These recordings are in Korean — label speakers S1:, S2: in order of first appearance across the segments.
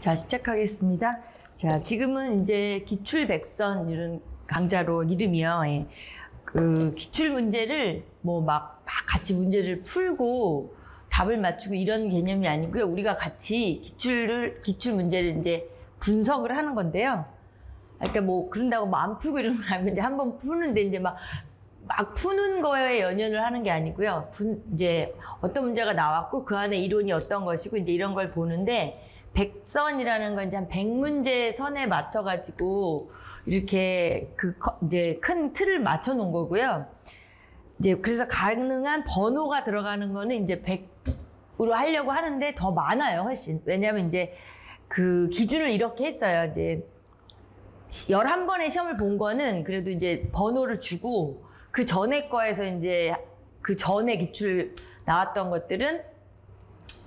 S1: 자, 시작하겠습니다. 자, 지금은 이제 기출백선 이런 강좌로 이름이요. 예. 그 기출 문제를 뭐 막 같이 문제를 풀고 답을 맞추고 이런 개념이 아니고요. 우리가 같이 기출 문제를 이제 분석을 하는 건데요. 그러니까 뭐 그런다고 뭐 안 풀고 이러는 건 아니고 이제 한번 푸는데 이제 막 푸는 거에 연연을 하는 게 아니고요. 이제 어떤 문제가 나왔고 그 안에 이론이 어떤 것이고 이제 이런 걸 보는데 백선이라는 건 이제 한 100문제 선에 맞춰가지고 이렇게 이제 큰 틀을 맞춰 놓은 거고요. 이제 그래서 가능한 번호가 들어가는 거는 이제 100으로 하려고 하는데 더 많아요, 훨씬. 왜냐면 이제 그 기준을 이렇게 했어요. 이제 11번의 시험을 본 거는 그래도 이제 번호를 주고 그 전에 거에서 이제 그 전에 기출 나왔던 것들은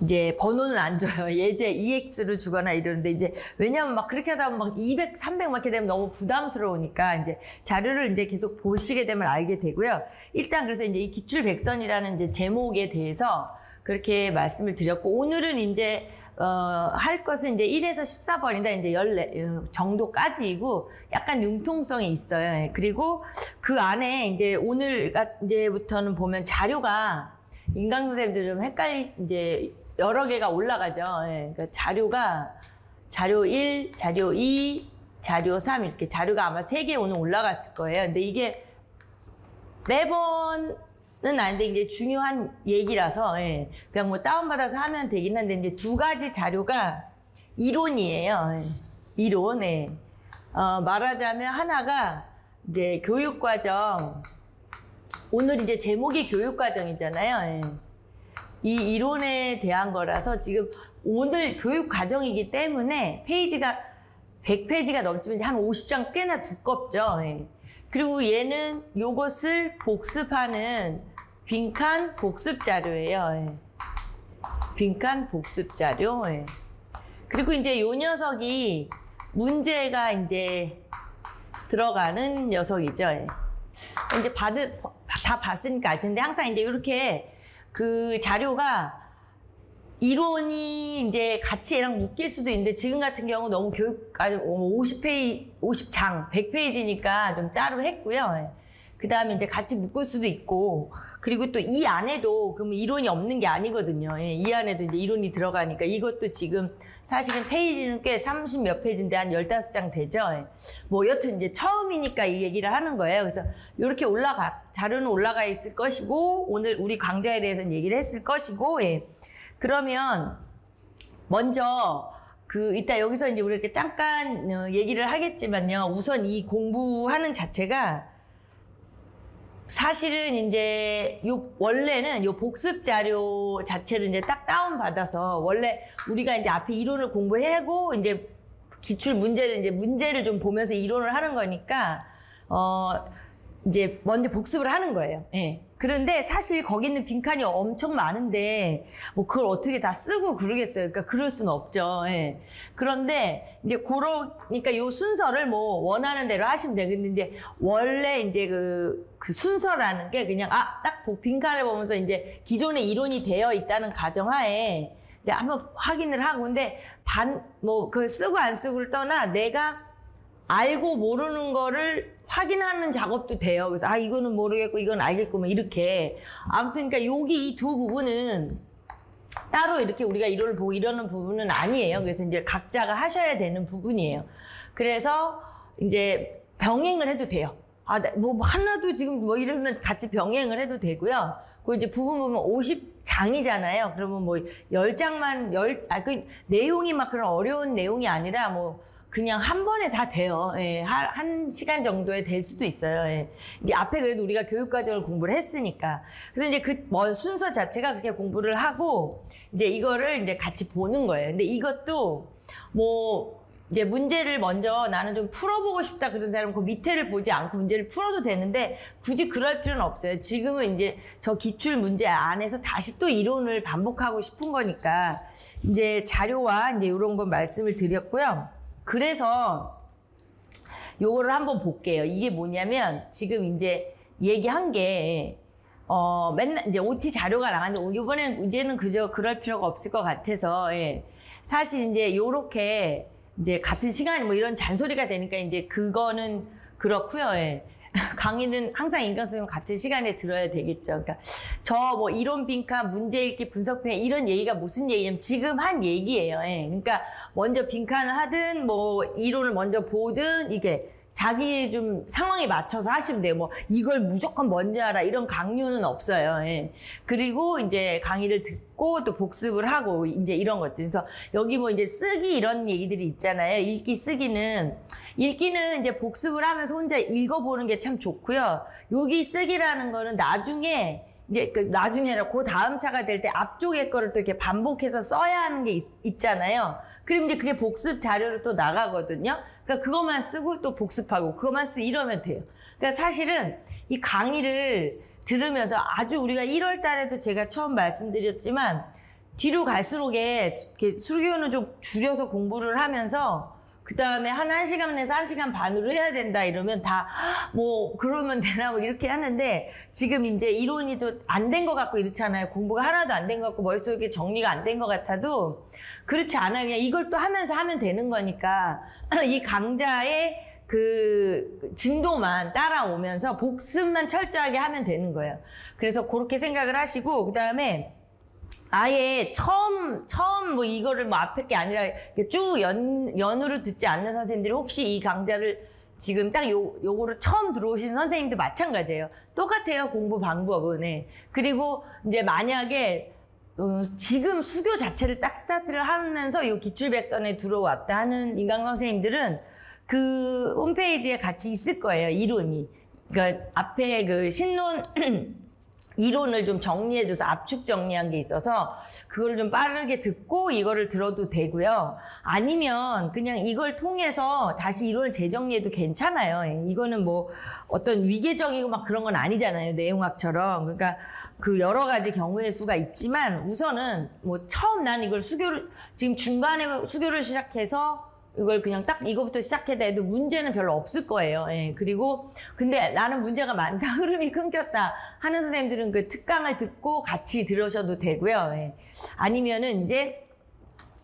S1: 이제 번호는 안 줘요. 예제 EX로 주거나 이러는데 이제 왜냐면 막 그렇게 하다 보면 막 200, 300 막 이렇게 되면 너무 부담스러우니까 이제 자료를 이제 계속 보시게 되면 알게 되고요. 일단 그래서 이제 이 기출 백선이라는 이제 제목에 대해서 그렇게 말씀을 드렸고 오늘은 이제 할 것은 이제 1에서 14번이다. 이제 14 정도까지이고 약간 융통성이 있어요. 그리고 그 안에 이제 오늘 이제부터는 보면 자료가 인강 선생님들 좀 이제 여러 개가 올라가죠. 그러니까 자료 1, 자료 2, 자료 3 이렇게 자료가 아마 3개 오늘 올라갔을 거예요. 근데 이게 매번 는 아닌데 이제 중요한 얘기라서 그냥 뭐 다운받아서 하면 되긴 한데 이제 두 가지 자료가 이론이에요. 이론. 말하자면 하나가 이제 교육과정. 오늘 이제 제목이 교육과정이잖아요. 이 이론에 대한 거라서 지금 오늘 교육과정이기 때문에 페이지가 100페이지가 넘지만 한 50장 꽤나 두껍죠. 그리고 얘는 요것을 복습하는 빈칸 복습 자료예요. 빈칸 복습 자료. 그리고 이제 요 녀석이 문제가 이제 들어가는 녀석이죠. 이제 다 봤으니까 알 텐데 항상 이제 이렇게 그 자료가 이론이 이제 같이 얘랑 묶일 수도 있는데 지금 같은 경우 너무 50장, 100페이지니까 좀 따로 했고요. 그 다음에 이제 같이 묶을 수도 있고 그리고 또 이 안에도 그러면 이론이 없는 게 아니거든요. 이 안에도 이제 이론이 들어가니까 이것도 지금 사실은 페이지는 꽤 30 몇 페이지인데 한 15장 되죠. 뭐 여튼 이제 처음이니까 이 얘기를 하는 거예요. 그래서 이렇게 자료는 올라가 있을 것이고 오늘 우리 강좌에 대해서는 얘기를 했을 것이고 그러면 먼저 이따 여기서 이제 우리 이렇게 잠깐 얘기를 하겠지만요. 우선 이 공부하는 자체가 사실은 이제 원래는 복습 자료 자체를 이제 딱 다운받아서 원래 우리가 이제 앞에 이론을 공부하고 이제 기출 문제를 좀 보면서 이론을 하는 거니까 이제 먼저 복습을 하는 거예요. 그런데 사실 거기 있는 빈칸이 엄청 많은데 뭐 그걸 어떻게 다 쓰고 그러겠어요. 그러니까 그럴 수는 없죠. 그런데 이제 그러니까 요 순서를 뭐 원하는 대로 하시면 돼요. 근데 이제 원래 이제 그 순서라는 게 그냥 딱 빈칸을 보면서 이제 기존에 이론이 되어 있다는 가정하에 이제 한번 확인을 하고 근데 그 쓰고 안 쓰고를 떠나 내가 알고 모르는 거를 확인하는 작업도 돼요. 그래서 이거는 모르겠고 이건 알겠고 뭐 이렇게 아무튼 그러니까 여기 이 두 부분은 따로 이렇게 우리가 이론을 보고 이러는 부분은 아니에요. 그래서 이제 각자가 하셔야 되는 부분이에요. 그래서 이제 병행을 해도 돼요. 뭐 하나도 지금 뭐 이러면 같이 병행을 해도 되고요. 그 이제 부분 보면 50장이잖아요. 그러면 뭐 10장만 그 내용이 막 그런 어려운 내용이 아니라 뭐 그냥 한 번에 다 돼요. 한 시간 정도에 될 수도 있어요. 이제 앞에 그래도 우리가 교육과정을 공부를 했으니까. 그래서 이제 순서 자체가 그렇게 공부를 하고, 이제 이거를 이제 같이 보는 거예요. 근데 이것도 뭐, 이제 문제를 먼저 나는 좀 풀어보고 싶다 그런 사람은 그 밑에를 보지 않고 문제를 풀어도 되는데 굳이 그럴 필요는 없어요. 지금은 이제 저 기출 문제 안에서 다시 또 이론을 반복하고 싶은 거니까 이제 자료와 이제 이런 거 말씀을 드렸고요. 그래서 요거를 한번 볼게요. 이게 뭐냐면 지금 이제 얘기한 게 맨날 이제 OT 자료가 나갔는데 이번에는 이제는 그저 그럴 필요가 없을 것 같아서 사실 이제 요렇게 이제 같은 시간에 뭐 이런 잔소리가 되니까 이제 그거는 그렇고요. 예. 강의는 항상 인강 선생님 같은 시간에 들어야 되겠죠. 그러니까 저 뭐 이론 빈칸, 문제 읽기, 분석 빈칸 이런 얘기가 무슨 얘기냐면 지금 한 얘기예요. 예. 그러니까 먼저 빈칸을 하든 뭐 이론을 먼저 보든 이게 자기의 좀 상황에 맞춰서 하시면 돼요. 뭐 이걸 무조건 먼저 하라 이런 강요는 없어요. 예. 그리고 이제 강의를 듣고 또 복습을 하고 이제 이런 것들. 그래서 여기 뭐 이제 쓰기 이런 얘기들이 있잖아요. 읽기 쓰기는 이제 복습을 하면서 혼자 읽어보는 게 참 좋고요. 여기 쓰기라는 거는 나중에 이제 나중에라 그 다음 차가 될 때 앞쪽에 거를 또 이렇게 반복해서 써야 하는 게 있잖아요. 그럼 이제 그게 복습 자료로 또 나가거든요. 그러니까 그것만 쓰고 또 복습하고 그것만 쓰고 이러면 돼요. 그러니까 사실은 이 강의를 들으면서 아주 우리가 1월 달에도 제가 처음 말씀드렸지만 뒤로 갈수록 이렇게 수료는 좀 줄여서 공부를 하면서 그 다음에 한 1시간 내서 1시간 반으로 해야 된다 이러면 다 뭐 그러면 되나 뭐 이렇게 하는데 지금 이제 이론이 또 안 된 것 같고 이렇잖아요. 공부가 하나도 안 된 것 같고 머릿속에 정리가 안 된 것 같아도 그렇지 않아요. 그냥 이걸 또 하면서 하면 되는 거니까 이 강좌의 그 진도만 따라오면서 복습만 철저하게 하면 되는 거예요. 그래서 그렇게 생각을 하시고 그 다음에 아예 처음 뭐 이거를 뭐 앞에 게 아니라 쭉 연으로 듣지 않는 선생님들이 혹시 이 강좌를 지금 딱 요거를 처음 들어오신 선생님도 마찬가지예요. 똑같아요. 공부 방법은. 네. 그리고 이제 만약에 지금 수교 자체를 딱 스타트를 하면서 요 기출백선에 들어왔다 하는 인강 선생님들은 그 홈페이지에 같이 있을 거예요. 이론이. 그러니까 앞에 그 신론 이론을 좀 정리해줘서 압축 정리한 게 있어서 그걸 좀 빠르게 듣고 이거를 들어도 되고요. 아니면 그냥 이걸 통해서 다시 이론을 재정리해도 괜찮아요. 이거는 뭐 어떤 위계적이고 막 그런 건 아니잖아요. 내용학처럼. 그러니까 그 여러 가지 경우의 수가 있지만 우선은 뭐 처음 난 이걸 지금 중간에 수교를 시작해서 이걸 그냥 딱 이거부터 시작해다 해도 문제는 별로 없을 거예요. 예. 그리고 근데 나는 문제가 많다, 흐름이 끊겼다 하는 선생님들은 그 특강을 듣고 같이 들으셔도 되고요. 예. 아니면은 이제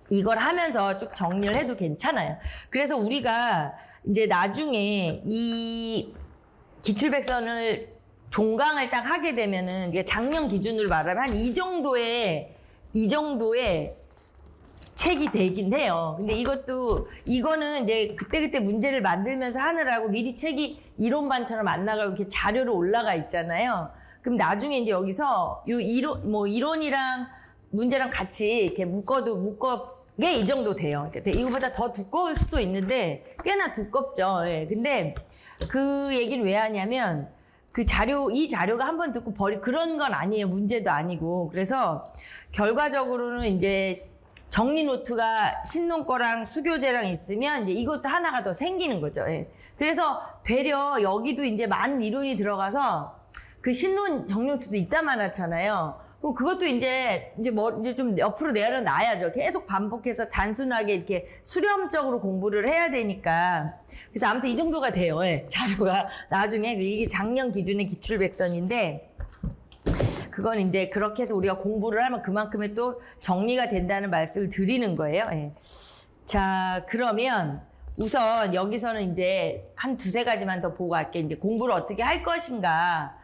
S1: 이걸 하면서 쭉 정리를 해도 괜찮아요. 그래서 우리가 이제 나중에 이 기출백선을 종강을 딱 하게 되면은 이게 작년 기준으로 말하면 한 이 정도의 책이 되긴 해요. 근데 이거는 이제 그때그때 문제를 만들면서 하느라고 미리 책이 이론반처럼 안 나가고 이렇게 자료로 올라가 있잖아요. 그럼 나중에 이제 여기서 이론이랑 문제랑 같이 이렇게 묶게 이 정도 돼요. 그러니까 이거보다 더 두꺼울 수도 있는데 꽤나 두껍죠. 예. 근데 그 얘기를 왜 하냐면 이 자료가 한번 듣고 그런 건 아니에요. 문제도 아니고. 그래서 결과적으로는 이제 정리 노트가 신논 거랑 수교재랑 있으면 이제 이것도 하나가 더 생기는 거죠. 예. 그래서 되려 여기도 이제 많은 이론이 들어가서 그 신논 정리 노트도 이따 많았잖아요. 그것도 이제 좀 옆으로 내려놔야죠. 계속 반복해서 단순하게 이렇게 수렴적으로 공부를 해야 되니까. 그래서 아무튼 이 정도가 돼요. 예. 자료가 나중에 이게 작년 기준의 기출백선인데. 그건 이제 그렇게 해서 우리가 공부를 하면 그만큼의 또 정리가 된다는 말씀을 드리는 거예요. 예. 자, 그러면 우선 여기서는 이제 한 두세 가지만 더 보고 갈게. 이제 공부를 어떻게 할 것인가.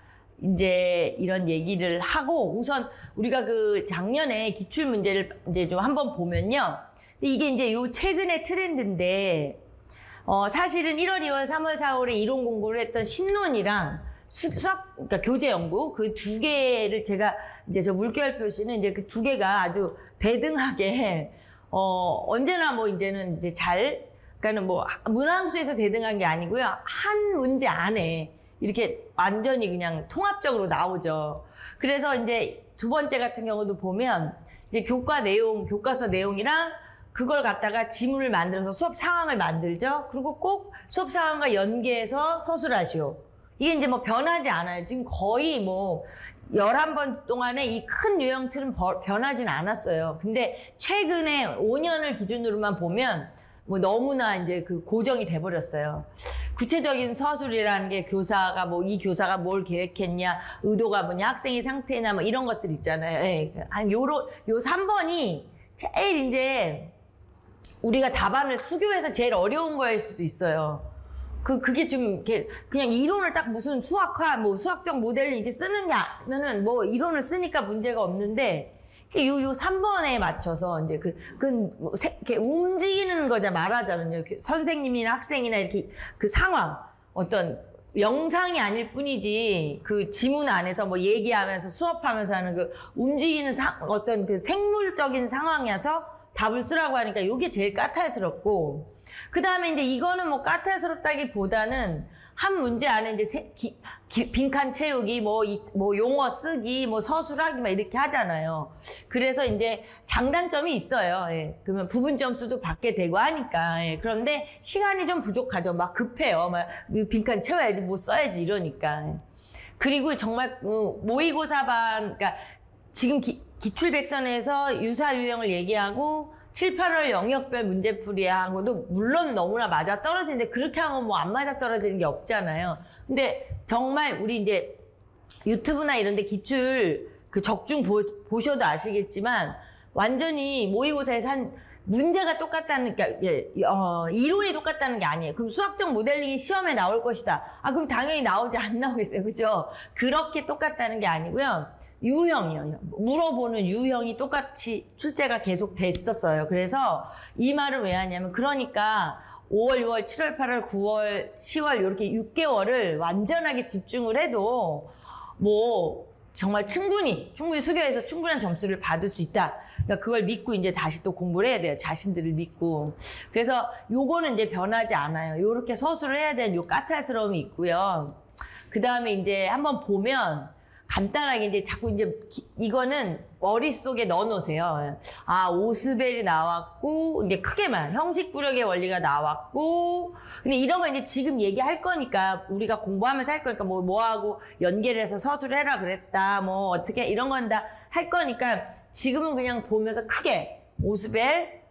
S1: 이제 이런 얘기를 하고 우선 우리가 그 작년에 기출 문제를 이제 좀 한번 보면요. 근데 이게 이제 요 최근의 트렌드인데, 사실은 1월, 2월, 3월, 4월에 이론 공부를 했던 신론이랑 수학, 그러니까 교재 연구 그 두 개를 제가 이제 저 물결 표시는 이제 그 두 개가 아주 대등하게 언제나 뭐 이제는 이제 그러니까는 뭐 문항수에서 대등한 게 아니고요. 한 문제 안에 이렇게 완전히 그냥 통합적으로 나오죠. 그래서 이제 두 번째 같은 경우도 보면 이제 교과서 내용이랑 그걸 갖다가 지문을 만들어서 수업 상황을 만들죠. 그리고 꼭 수업 상황과 연계해서 서술하시오. 이게 이제 뭐 변하지 않아요. 지금 거의 뭐 11번 동안에 이 큰 유형 틀은 변하진 않았어요. 근데 최근에 5년을 기준으로만 보면 뭐 너무나 이제 그 고정이 돼버렸어요. 구체적인 서술이라는 게 교사가 이 교사가 뭘 계획했냐, 의도가 뭐냐, 학생의 상태나 뭐 이런 것들 있잖아요. 예. 요 3번이 제일 이제 우리가 답안을 수교해서 제일 어려운 거일 수도 있어요. 그게 좀 이렇게 그냥 이론을 딱 무슨 수학화 뭐 수학적 모델을 이렇게 쓰는 게 아니면은 뭐 이론을 쓰니까 문제가 없는데 요 3번에 맞춰서 이제 이렇게 움직이는 거자 말하자면요. 선생님이나 학생이나 이렇게 그 상황 어떤 영상이 아닐 뿐이지 그 지문 안에서 뭐 얘기하면서 수업하면서 하는 그 움직이는 어떤 그 생물적인 상황이어서 답을 쓰라고 하니까 이게 제일 까탈스럽고 그 다음에 이제 이거는 뭐 까탈스럽다기보다는 한 문제 안에 이제 빈칸 채우기, 뭐 용어 쓰기, 뭐 서술하기 막 이렇게 하잖아요. 그래서 이제 장단점이 있어요. 예. 그러면 부분 점수도 받게 되고 하니까. 예. 그런데 시간이 좀 부족하죠. 막 급해요. 막 빈칸 채워야지, 뭐 써야지 이러니까. 예. 그리고 정말 모의고사반, 그러니까 지금 기출백선에서 유사 유형을 얘기하고 7, 8월 영역별 문제풀이하고도 물론 너무나 맞아 떨어지는데 그렇게 하면 뭐 안 맞아 떨어지는 게 없잖아요. 근데 정말 우리 이제 유튜브나 이런 데 기출 그 적중 보셔도 아시겠지만 완전히 모의고사에서 한 문제가 똑같다는 게 이론이 똑같다는 게 아니에요. 그럼 수학적 모델링이 시험에 나올 것이다. 그럼 당연히 나오지 안 나오겠어요. 그죠? 그렇게 똑같다는 게 아니고요. 유형이요. 물어보는 유형이 똑같이 출제가 계속 됐었어요. 그래서 이 말을 왜 하냐면 그러니까 5월, 6월, 7월, 8월, 9월, 10월 이렇게 6개월을 완전하게 집중을 해도 뭐 정말 충분히 수교해서 충분한 점수를 받을 수 있다. 그러니까 그걸 믿고 이제 다시 또 공부를 해야 돼요. 자신들을 믿고. 그래서 요거는 이제 변하지 않아요. 요렇게 서술을 해야 되는 요 까탈스러움이 있고요. 그 다음에 이제 한번 보면 간단하게 이제 자꾸 이제 이거는 머릿속에 넣어놓으세요. 오스벨이 나왔고, 이제 크게만 형식부력의 원리가 나왔고, 근데 이런 거 이제 지금 얘기할 거니까 우리가 공부하면서 할 거니까 뭐하고 연결해서 서술해라 그랬다, 뭐 어떻게 이런 건 다 할 거니까 지금은 그냥 보면서 크게 오스벨,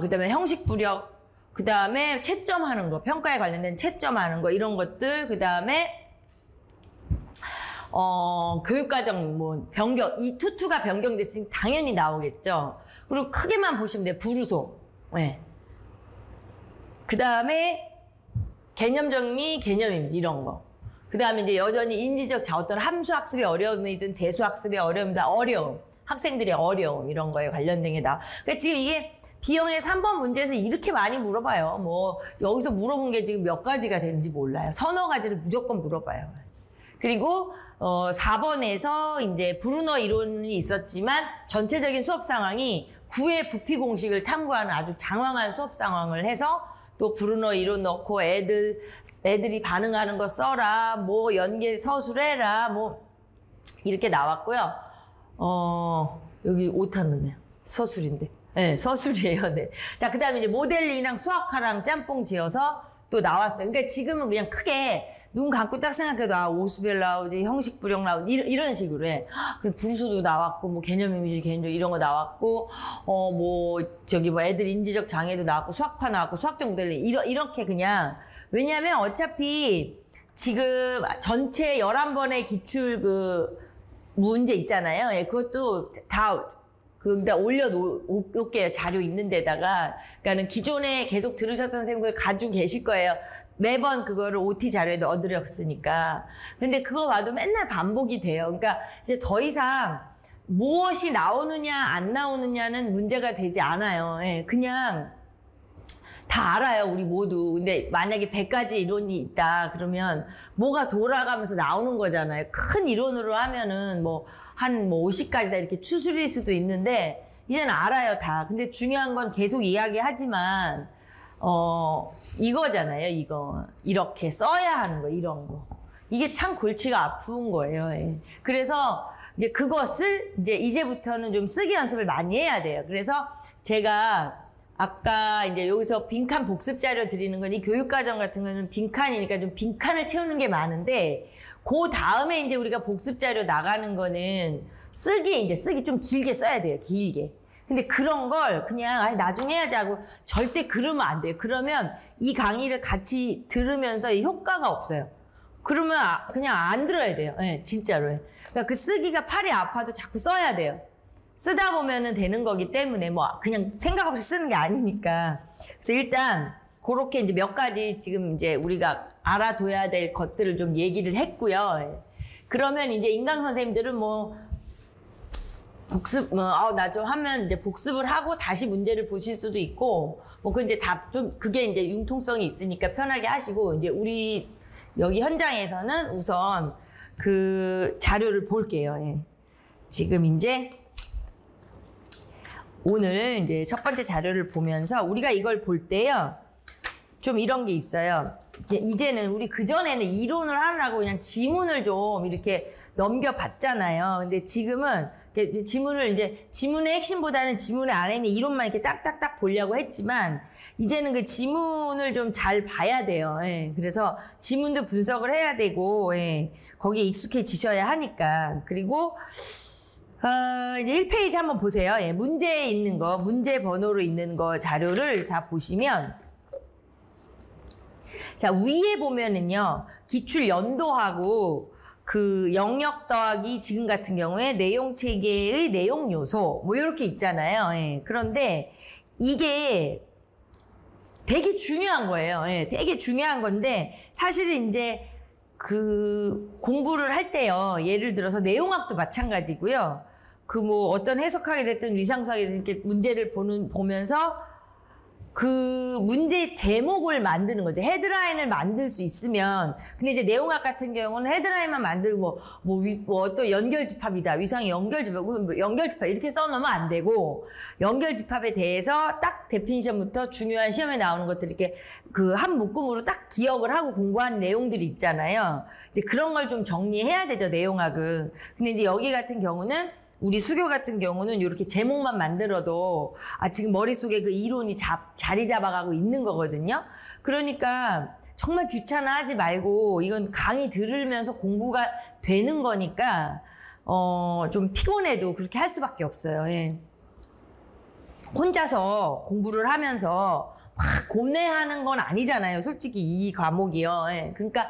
S1: 그 다음에 형식부력, 그 다음에 채점하는 거, 평가에 관련된 채점하는 거 이런 것들, 그 다음에 교육과정 변경, 이 투투가 변경됐으니 당연히 나오겠죠. 그리고 크게만 보시면 돼요. 부르소. 네. 그 다음에 개념 정리, 개념입니다. 이런 거. 그 다음에 이제 여전히 인지적 어떤 함수 학습의 어려움이든 대수 학습의 어려움이든 학생들의 어려움 이런 거에 관련된 게 나와. 그러니까 지금 이게 B형의 3번 문제에서 이렇게 많이 물어봐요. 여기서 물어본 게 지금 몇 가지가 되는지 몰라요. 서너 가지를 무조건 물어봐요. 그리고 4번에서 이제 브루너 이론이 있었지만 전체적인 수업 상황이 9의 부피 공식을 탐구하는 아주 장황한 수업 상황을 해서 또 브루너 이론 넣고 애들이 반응하는 거 써라, 뭐 연계 서술해라, 뭐 이렇게 나왔고요. 여기 오타는네요. 서술인데. 네, 서술이에요. 네. 자, 그 다음에 이제 모델링이랑 수학화랑 짬뽕 지어서 또 나왔어요. 그러니까 지금은 그냥 크게 눈 감고 딱 생각해도 오스벨 나오지, 형식부력 나오지, 이런 식으로 해. 부르소도 나왔고, 뭐 개념 이미지, 개념적 이런 거 나왔고, 애들 인지적 장애도 나왔고, 수학화 나왔고, 수학적 모델링 이렇게 그냥. 왜냐면 어차피 지금 전체 11번의 기출 문제 있잖아요. 예, 그것도 다 올려놓을게요. 자료 있는 데다가. 그러니까는 기존에 계속 들으셨던 선생님들 가지고 계실 거예요. 매번 그거를 OT 자료에 넣어드렸으니까. 근데 그거 봐도 맨날 반복이 돼요. 그러니까 이제 더 이상 무엇이 나오느냐, 안 나오느냐는 문제가 되지 않아요. 예, 그냥 다 알아요, 우리 모두. 근데 만약에 100가지 이론이 있다, 그러면 뭐가 돌아가면서 나오는 거잖아요. 큰 이론으로 하면은 한 50가지다 이렇게 추스릴 수도 있는데, 이제는 알아요, 다. 근데 중요한 건 계속 이야기하지만, 이거잖아요, 이거. 이렇게 써야 하는 거, 이런 거. 이게 참 골치가 아픈 거예요. 예. 그래서 이제 그것을 이제부터는 좀 쓰기 연습을 많이 해야 돼요. 그래서 제가 아까 이제 여기서 빈칸 복습 자료 드리는 건 이 교육과정 같은 거는 빈칸이니까 좀 빈칸을 채우는 게 많은데, 그 다음에 이제 우리가 복습 자료 나가는 거는 쓰기 좀 길게 써야 돼요, 길게. 근데 그런 걸 그냥 나중에 해야지 하고 절대 그러면 안 돼요. 그러면 이 강의를 같이 들으면서 효과가 없어요. 그러면 그냥 안 들어야 돼요. 네, 진짜로. 그러니까 그 쓰기가 팔이 아파도 자꾸 써야 돼요. 쓰다 보면은 되는 거기 때문에 뭐 그냥 생각 없이 쓰는 게 아니니까. 그래서 일단 그렇게 이제 몇 가지 지금 이제 우리가 알아둬야 될 것들을 좀 얘기를 했고요. 그러면 이제 인강 선생님들은 뭐 복습, 나 좀 하면 이제 복습을 하고 다시 문제를 보실 수도 있고, 뭐, 그 이제 다 좀, 그게 이제 융통성이 있으니까 편하게 하시고, 이제 우리 여기 현장에서는 우선 그 자료를 볼게요. 예. 지금 이제 오늘 이제 첫 번째 자료를 보면서 우리가 이걸 볼 때요. 좀 이런 게 있어요. 이제는 우리 그전에는 이론을 하느라고 그냥 지문을 좀 이렇게 넘겨봤잖아요. 근데 지금은 지문을 이제 지문의 핵심보다는 지문의 안에 있는 이론만 이렇게 딱딱딱 보려고 했지만 이제는 그 지문을 좀 잘 봐야 돼요. 예. 그래서 지문도 분석을 해야 되고 예. 거기에 익숙해지셔야 하니까. 그리고 이제 1페이지 한번 보세요. 예. 문제에 있는 거, 문제 번호로 있는 거 자료를 다 보시면 자, 위에 보면은요, 기출 연도하고 그 영역 더하기 지금 같은 경우에 내용 체계의 내용 요소, 뭐 이렇게 있잖아요. 예. 그런데 이게 되게 중요한 거예요. 예. 되게 중요한 건데, 사실은 이제 그 공부를 할 때요, 예를 들어서 내용학도 마찬가지고요. 그 뭐 어떤 해석하게 됐든 위상수하게 됐든 이렇게 문제를 보면서 그 문제 제목을 만드는 거죠. 헤드라인을 만들 수 있으면. 근데 이제 내용학 같은 경우는 헤드라인만 만들고 또 연결집합이다. 위상의 연결집합, 연결집합 이렇게 써놓으면 안 되고 연결집합에 대해서 딱 데피니션부터 중요한 시험에 나오는 것들 이렇게 그 한 묶음으로 딱 기억을 하고 공부한 내용들이 있잖아요. 이제 그런 걸 좀 정리해야 되죠. 내용학은. 근데 이제 여기 같은 경우는 우리 수교 같은 경우는 이렇게 제목만 만들어도 지금 머릿속에 그 이론이 자리 잡아가고 있는 거거든요. 그러니까 정말 귀찮아하지 말고 이건 강의 들으면서 공부가 되는 거니까 좀 피곤해도 그렇게 할 수밖에 없어요. 예. 혼자서 공부를 하면서 막 고뇌하는 건 아니잖아요. 솔직히 이 과목이요. 예. 그러니까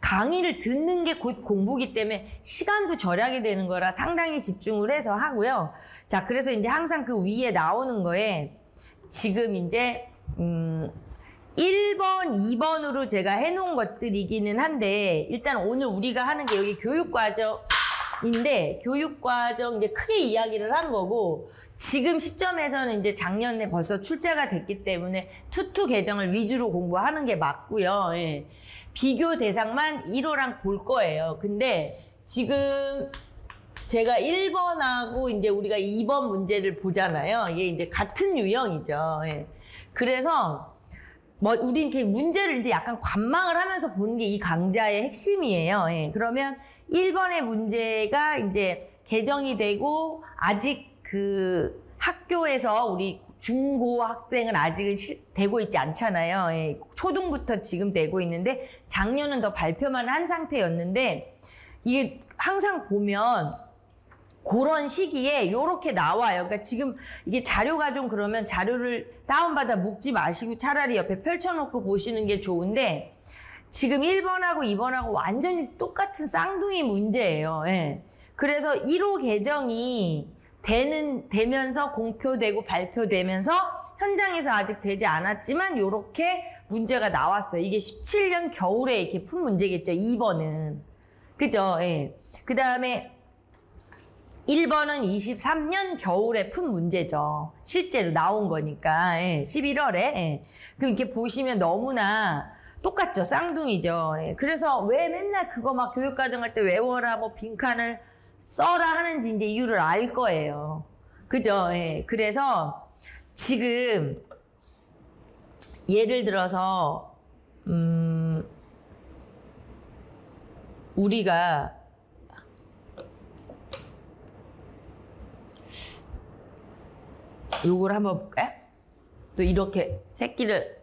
S1: 강의를 듣는 게 곧 공부기 때문에 시간도 절약이 되는 거라 상당히 집중을 해서 하고요. 자, 그래서 이제 항상 그 위에 나오는 거에 지금 이제 1번, 2번으로 제가 해놓은 것들이기는 한데 일단 오늘 우리가 하는 게 여기 교육과정인데 교육과정 이제 크게 이야기를 한 거고 지금 시점에서는 이제 작년에 벌써 출제가 됐기 때문에 투투 개정을 위주로 공부하는 게 맞고요. 예. 비교 대상만 1호랑 볼 거예요. 근데 지금 제가 1번하고 이제 우리가 2번 문제를 보잖아요. 이게 이제 같은 유형이죠. 예. 그래서 우리 이렇게 문제를 이제 약간 관망을 하면서 보는 게 이 강좌의 핵심이에요. 예. 그러면 1번의 문제가 이제 개정이 되고 아직 그 학교에서 우리 중고 학생은 아직은 되고 있지 않잖아요. 예, 초등부터 지금 되고 있는데 작년은 더 발표만 한 상태였는데 이게 항상 보면 그런 시기에 이렇게 나와요. 그러니까 지금 이게 자료가 좀 그러면 자료를 다운받아 묶지 마시고 차라리 옆에 펼쳐놓고 보시는 게 좋은데 지금 1번하고 2번하고 완전히 똑같은 쌍둥이 문제예요. 예. 그래서 1호 개정이 되면서 공표되고 발표되면서 현장에서 아직 되지 않았지만 이렇게 문제가 나왔어요. 이게 17년 겨울에 이렇게 푼 문제겠죠. 2번은. 그죠? 예. 그 다음에 1번은 23년 겨울에 푼 문제죠. 실제로 나온 거니까. 예. 11월에. 예. 그럼 이렇게 보시면 너무나 똑같죠. 쌍둥이죠. 예. 그래서 왜 맨날 그거 막 교육과정 할 때 외워라, 뭐 빈칸을 써라 하는지 이제 이유를 알 거예요. 그죠? 예. 그래서 지금 예를 들어서 우리가 요걸 한번 볼까요? 또 이렇게 새끼를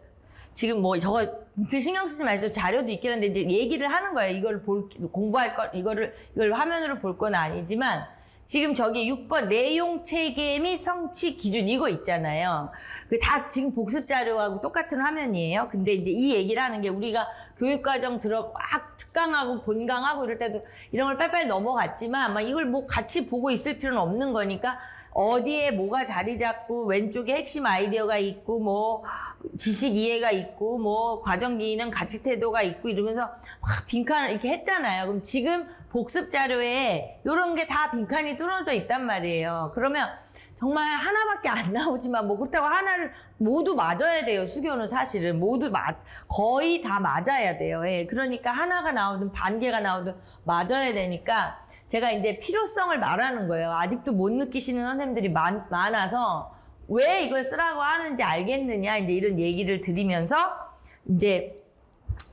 S1: 지금 뭐 저거 그 신경 쓰지 말죠. 자료도 있긴 한데 이제 얘기를 하는 거예요. 이걸 공부할 거 이걸 화면으로 볼 건 아니지만 지금 저기 6번 내용 체계 및 성취 기준 이거 있잖아요. 그 다 지금 복습 자료하고 똑같은 화면이에요. 근데 이제 이 얘기를 하는 게 우리가 교육과정 막 특강하고 본강하고 이럴 때도 이런 걸 빨빨 넘어갔지만 막 이걸 뭐 같이 보고 있을 필요는 없는 거니까 어디에 뭐가 자리 잡고 왼쪽에 핵심 아이디어가 있고 뭐 지식 이해가 있고 뭐 과정 기능 가치 태도가 있고 이러면서 막 빈칸을 이렇게 했잖아요. 그럼 지금 복습 자료에 이런 게 다 빈칸이 뚫어져 있단 말이에요. 그러면 정말 하나밖에 안 나오지만 뭐 그렇다고 하나를 모두 맞아야 돼요. 수교는 사실은 모두 거의 다 맞아야 돼요. 예. 그러니까 하나가 나오든 반 개가 나오든 맞아야 되니까 제가 이제 필요성을 말하는 거예요. 아직도 못 느끼시는 선생님들이 많아서 왜 이걸 쓰라고 하는지 알겠느냐 이제 이런 얘기를 드리면서 이제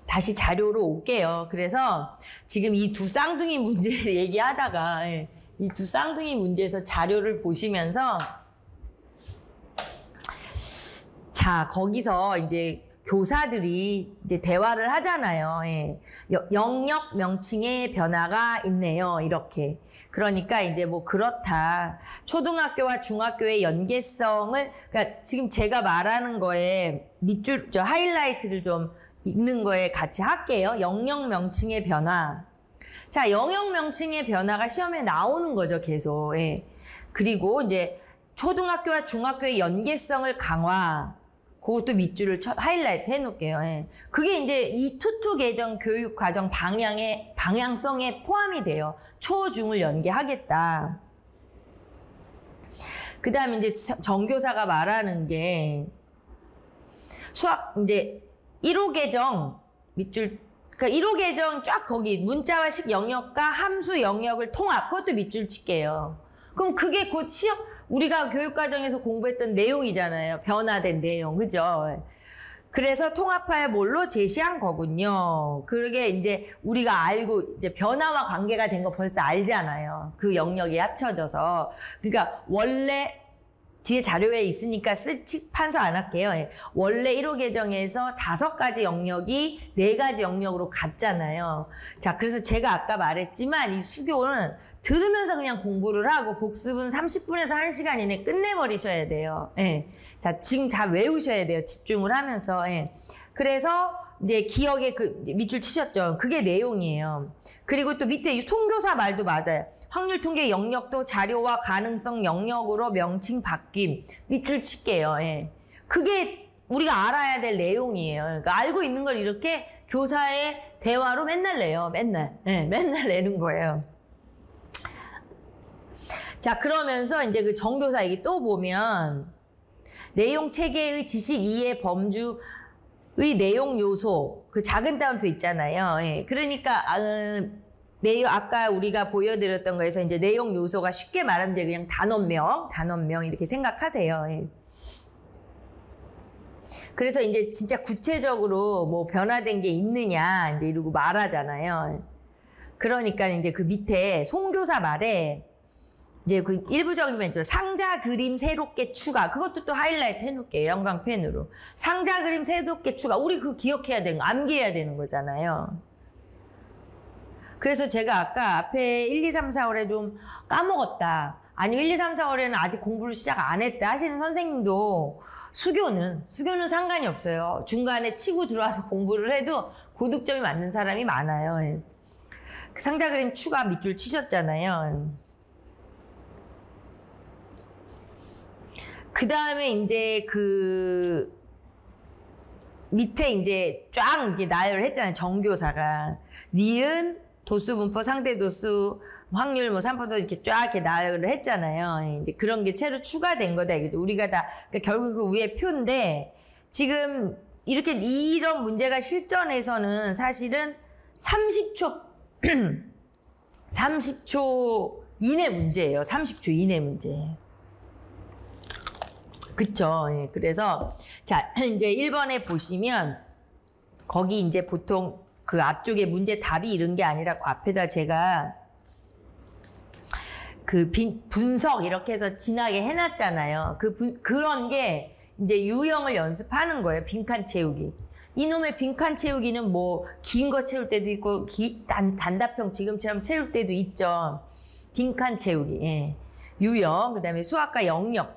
S1: 다시 자료로 올게요. 그래서 지금 이 두 쌍둥이 문제 얘기하다가 예. 이 두 쌍둥이 문제에서 자료를 보시면서 자 거기서 이제 교사들이 이제 대화를 하잖아요. 예. 영역 명칭의 변화가 있네요. 이렇게. 그러니까 이제 뭐 그렇다. 초등학교와 중학교의 연계성을 그러니까 지금 제가 말하는 거에 밑줄 하이라이트를 좀 읽는 거에 같이 할게요. 영역 명칭의 변화. 자, 영역 명칭의 변화가 시험에 나오는 거죠, 계속. 예. 그리고 이제 초등학교와 중학교의 연계성을 강화. 그것도 밑줄을 하이라이트 해놓을게요. 예. 그게 이제 이 투투 개정 교육 과정 방향성에 포함이 돼요. 초, 중을 연계하겠다. 그 다음에 이제 정교사가 말하는 게 수학 이제 1호 개정 밑줄 그러니까 1호 개정 쫙 거기 문자와 식 영역과 함수 영역을 통합 그것도 밑줄 칠게요. 그럼 그게 곧 시험 우리가 교육과정에서 공부했던 내용이잖아요. 변화된 내용 그죠? 그래서 통합하여 뭘로 제시한 거군요. 그게 이제 우리가 알고 이제 변화와 관계가 된 거 벌써 알잖아요. 그 영역이 합쳐져서 그러니까 원래 뒤에 자료에 있으니까 판서 안 할게요. 예. 원래 1호 개정에서 5가지 영역이 4가지 영역으로 갔잖아요. 자, 그래서 제가 아까 말했지만 이 수교는 들으면서 그냥 공부를 하고 복습은 30분에서 1시간 이내 끝내버리셔야 돼요. 예. 자, 지금 잘 외우셔야 돼요. 집중을 하면서. 예. 그래서 이제 기억에 이제 밑줄 치셨죠. 그게 내용이에요. 그리고 또 밑에 통교사 말도 맞아요. 확률 통계 영역도 자료와 가능성 영역으로 명칭 바뀜. 밑줄 칠게요. 예. 그게 우리가 알아야 될 내용이에요. 그러니까 알고 있는 걸 이렇게 교사의 대화로 맨날 내요. 맨날. 예, 맨날 내는 거예요. 자, 그러면서 이제 그 정교사 얘기 또 보면 내용 체계의 지식 이해 범주 의 내용 요소 그 작은 따옴표 있잖아요. 예. 그러니까 내용 아까 우리가 보여드렸던 거에서 이제 내용 요소가 쉽게 말하면 이제 그냥 단원명 이렇게 생각하세요. 예. 그래서 이제 진짜 구체적으로 뭐 변화된 게 있느냐 이제 이러고 말하잖아요. 그러니까 이제 그 밑에 송교사 말에 이제 그 일부적인 멘트 상자 그림 새롭게 추가 그것도 또 하이라이트 해놓을게요. 형광펜으로 상자 그림 새롭게 추가 우리 그거 기억해야 되는 거 암기해야 되는 거잖아요. 그래서 제가 아까 앞에 1, 2, 3, 4월에 좀 까먹었다 아니면 1, 2, 3, 4월에는 아직 공부를 시작 안 했다 하시는 선생님도 수교는 상관이 없어요. 중간에 치고 들어와서 공부를 해도 고득점이 맞는 사람이 많아요. 그 상자 그림 추가 밑줄 치셨잖아요. 그 다음에 이제 그 밑에 이제 쫙 이렇게 나열을 했잖아요. 정교사가. 니은, 도수, 분포, 상대 도수, 확률 뭐 3% 이렇게 쫙 이렇게 나열을 했잖아요. 이제 그런 게 새로 추가된 거다. 우리가 다, 그러니까 결국 그 위에 표인데 지금 이렇게 이런 문제가 실전에서는 사실은 30초 이내 문제예요. 30초 이내 문제. 그쵸. 예. 그래서, 자, 이제 1번에 보시면, 거기 이제 보통 그 앞쪽에 문제 답이 이런 게 아니라 그 앞에다 제가 그 분석 이렇게 해서 진하게 해놨잖아요. 그런 게 이제 유형을 연습하는 거예요. 빈칸 채우기. 이놈의 빈칸 채우기는 뭐, 긴 거 채울 때도 있고, 단답형 지금처럼 채울 때도 있죠. 빈칸 채우기. 예. 유형, 그 다음에 수학과 영역,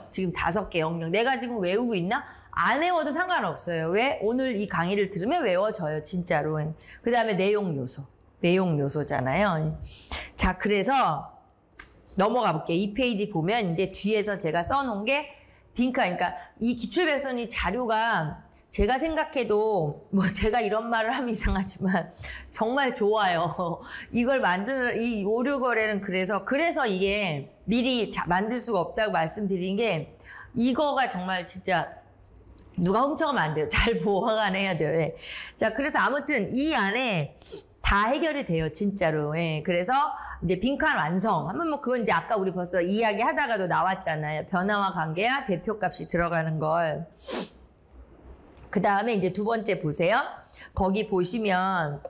S1: 지금 5개 영역. 내가 지금 외우고 있나? 안 외워도 상관없어요. 왜? 오늘 이 강의를 들으면 외워져요, 진짜로. 그 다음에 내용 요소잖아요. 자, 그래서 넘어가 볼게요. 이 페이지 보면 이제 뒤에서 제가 써놓은 게 빈칸. 그러니까 이 기출백선이 자료가 제가 생각해도 뭐 제가 이런 말을 하면 이상하지만 정말 좋아요. 이걸 만드는 이 오류거래는 그래서 이게 미리 만들 수가 없다고 말씀드린 게 이거가 정말 진짜 누가 훔쳐가면 안 돼요. 잘 보관해야 돼요. 예. 자, 그래서 아무튼 이 안에 다 해결이 돼요, 진짜로. 예. 그래서 이제 빈칸 완성. 하면 뭐 그건 이제 아까 우리 벌써 이야기 하다가도 나왔잖아요. 변화와 관계야 대표값이 들어가는 걸. 그 다음에 이제 두 번째 보세요. 거기 보시면,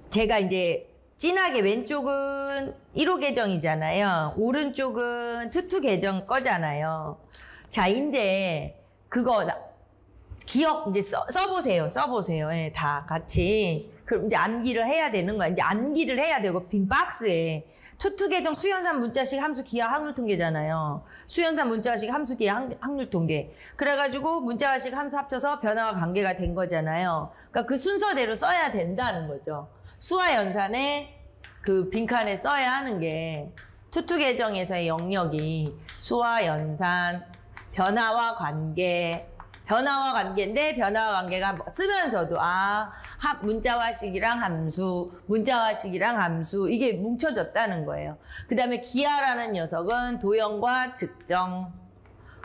S1: 제가 이제 진하게 왼쪽은 1호 계정이잖아요. 오른쪽은 투투 계정 거잖아요. 자, 이제 그거 기억 이제 써보세요. 예, 다 같이. 그럼 이제 암기를 해야 되는 거야. 이제 암기를 해야 되고 빈 박스에 투투 계정 수연산 문자식 함수 기하 확률 통계잖아요. 수연산 문자식 함수 기하 확률 통계. 그래가지고 문자식 함수 합쳐서 변화와 관계가 된 거잖아요. 그러니까 그 순서대로 써야 된다는 거죠. 수와 연산에 그 빈칸에 써야 하는 게 투투 계정에서의 영역이 수와 연산, 변화와 관계인데 변화와 관계가 쓰면서도 문자화식이랑 함수 이게 뭉쳐졌다는 거예요. 그 다음에 기하라는 녀석은 도형과 측정.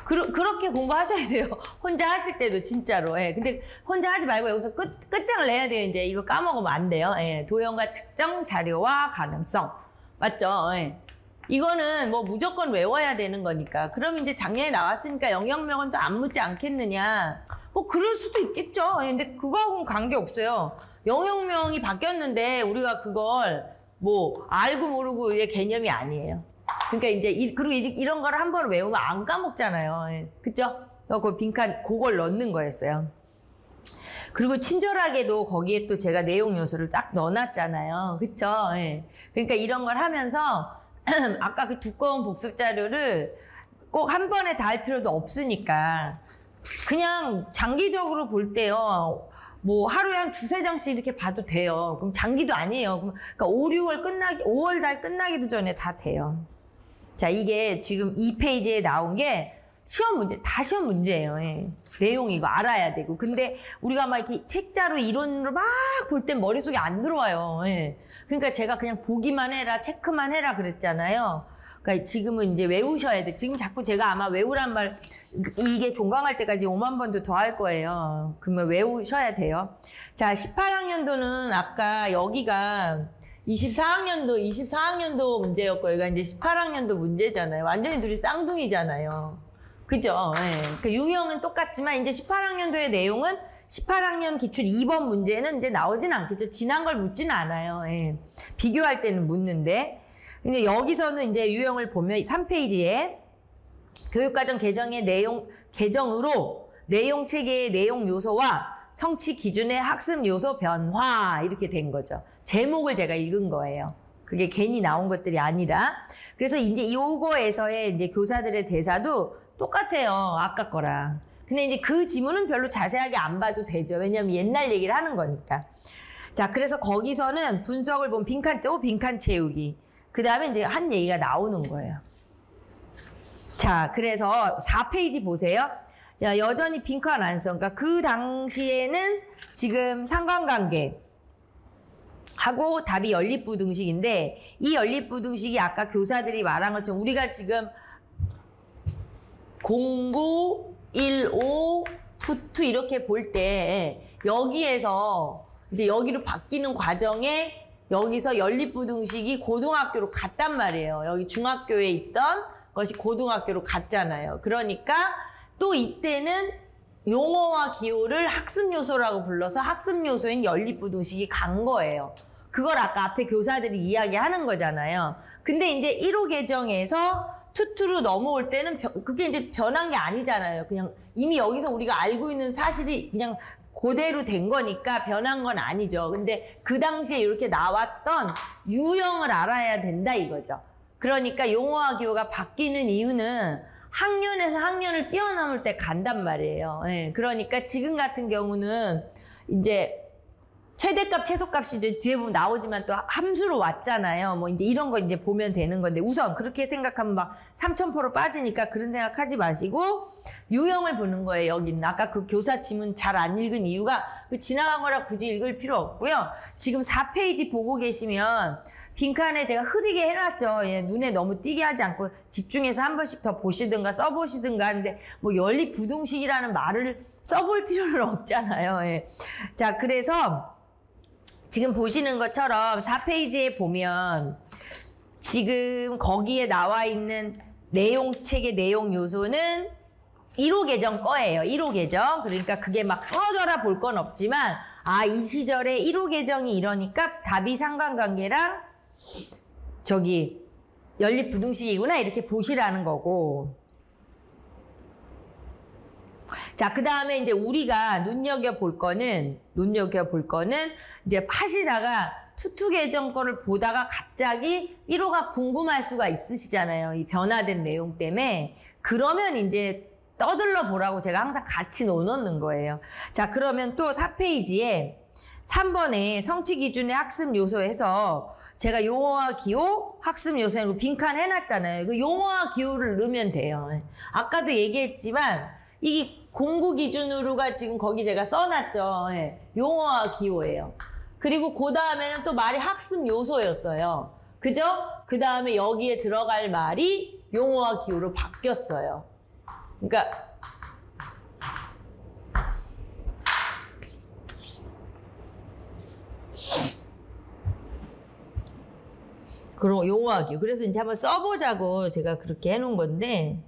S1: 그렇게 공부하셔야 돼요. 혼자 하실 때도 진짜로. 예. 근데 혼자 하지 말고 여기서 끝장을 내야 돼요. 이제 이거 까먹으면 안 돼요. 예. 도형과 측정, 자료와 가능성. 맞죠? 예. 이거는 뭐 무조건 외워야 되는 거니까. 그럼 이제 작년에 나왔으니까 영역명은 또 안 묻지 않겠느냐. 뭐 그럴 수도 있겠죠. 근데 그거하고는 관계없어요. 영역명이 바뀌었는데 우리가 그걸 뭐 알고 모르고 의 개념이 아니에요. 그러니까 이제 그리고 이런 거를 한 번 외우면 안 까먹잖아요. 그죠? 그 빈칸 그걸 넣는 거였어요. 그리고 친절하게도 거기에 또 제가 내용 요소를 딱 넣어놨잖아요. 그쵸? 그러니까 이런 걸 하면서 아까 그 두꺼운 복습 자료를 꼭 한 번에 다 할 필요도 없으니까 그냥 장기적으로 볼 때요. 뭐 하루에 한 2-3장씩 이렇게 봐도 돼요. 그럼 장기도 아니에요. 그러니까 5월 달 끝나기도 전에 다 돼요. 자, 이게 지금 이 페이지에 나온 게 시험 문제, 다 시험 문제예요. 내용 이거 알아야 되고. 근데 우리가 막 이렇게 책자로 이론으로 막 볼 땐 머릿속에 안 들어와요. 그러니까 제가 그냥 보기만 해라, 체크만 해라 그랬잖아요. 그러니까 지금은 이제 외우셔야 돼. 지금 자꾸 제가 아마 외우란 말, 이게 종강할 때까지 5만 번도 더 할 거예요. 그러면 외우셔야 돼요. 자, 18학년도는 아까 여기가 24학년도 문제였고, 여기가 이제 18학년도 문제잖아요. 완전히 둘이 쌍둥이잖아요. 그죠? 그 유형은 똑같지만 이제 18학년도의 내용은 18학년 기출 2번 문제는 이제 나오진 않겠죠. 지난 걸 묻지는 않아요. 비교할 때는 묻는데. 근데 여기서는 이제 유형을 보면 3페이지에 교육과정 개정의 개정으로 내용 체계의 내용 요소와 성취 기준의 학습 요소 변화 이렇게 된 거죠. 제목을 제가 읽은 거예요. 그게 괜히 나온 것들이 아니라. 그래서 이제 요거에서의 이제 교사들의 대사도 똑같아요. 아까 거랑. 근데 이제 그 지문은 별로 자세하게 안 봐도 되죠. 왜냐면 옛날 얘기를 하는 거니까. 자, 그래서 거기서는 분석을 보면 빈칸 채우기. 그 다음에 이제 한 얘기가 나오는 거예요. 자, 그래서 4페이지 보세요. 야, 여전히 빈칸 안 써. 그러니까 그 당시에는 지금 상관관계 하고 답이 연립부등식인데 이 연립부등식이 아까 교사들이 말한 것처럼 우리가 지금 09, 15, 투 이렇게 볼 때 여기에서 이제 여기로 바뀌는 과정에 여기서 연립부등식이 고등학교로 갔단 말이에요. 여기 중학교에 있던 것이 고등학교로 갔잖아요. 그러니까 또 이때는 용어와 기호를 학습요소라고 불러서 학습요소인 연립부등식이 간 거예요. 그걸 아까 앞에 교사들이 이야기하는 거잖아요. 근데 이제 1호 계정에서 투투로 넘어올 때는 그게 이제 변한 게 아니잖아요. 그냥 이미 여기서 우리가 알고 있는 사실이 그냥 그대로 된 거니까 변한 건 아니죠. 근데 그 당시에 이렇게 나왔던 유형을 알아야 된다 이거죠. 그러니까 용어와 기호가 바뀌는 이유는 학년에서 학년을 뛰어넘을 때 간단 말이에요. 그러니까 지금 같은 경우는 이제 최대값, 최소값이 이제 뒤에 보면 나오지만 또 함수로 왔잖아요. 뭐 이제 이런 거 이제 보면 되는 건데 우선 그렇게 생각하면 막 3000%로 빠지니까 그런 생각하지 마시고 유형을 보는 거예요. 여기는 아까 그 교사 지문 잘 안 읽은 이유가 그 지나간 거라 굳이 읽을 필요 없고요. 지금 4페이지 보고 계시면 빈칸에 제가 흐리게 해놨죠. 예, 눈에 너무 띄게 하지 않고 집중해서 한 번씩 더 보시든가 써보시든가 하는데 뭐 연립부등식이라는 말을 써볼 필요는 없잖아요. 예. 자, 그래서 지금 보시는 것처럼 4페이지에 보면 지금 거기에 나와 있는 책의 내용 요소는 1호 계정 거예요. 1호 계정. 그러니까 그게 막 떨어져라 볼 건 없지만 이 시절에 1호 계정이 이러니까 답이 상관관계랑 저기 연립부등식이구나 이렇게 보시라는 거고. 자, 그 다음에 이제 우리가 눈여겨볼 거는 이제 하시다가 투투 계정 거를 보다가 갑자기 1호가 궁금할 수가 있으시잖아요. 이 변화된 내용 때문에. 그러면 이제 떠들러 보라고 제가 항상 같이 넣어놓는 거예요. 자, 그러면 또 4페이지에 3번에 성취 기준의 학습 요소에서 제가 용어와 기호, 학습 요소에 빈칸 해놨잖아요. 그 용어와 기호를 넣으면 돼요. 아까도 얘기했지만 이 공부 기준으로가 지금 거기 제가 써놨죠. 예. 용어와 기호예요. 그리고 그 다음에는 또 말이 학습 요소였어요. 그죠? 그 다음에 여기에 들어갈 말이 용어와 기호로 바뀌었어요. 그러니까 그런 용어와 기호. 그래서 이제 한번 써보자고 제가 그렇게 해놓은 건데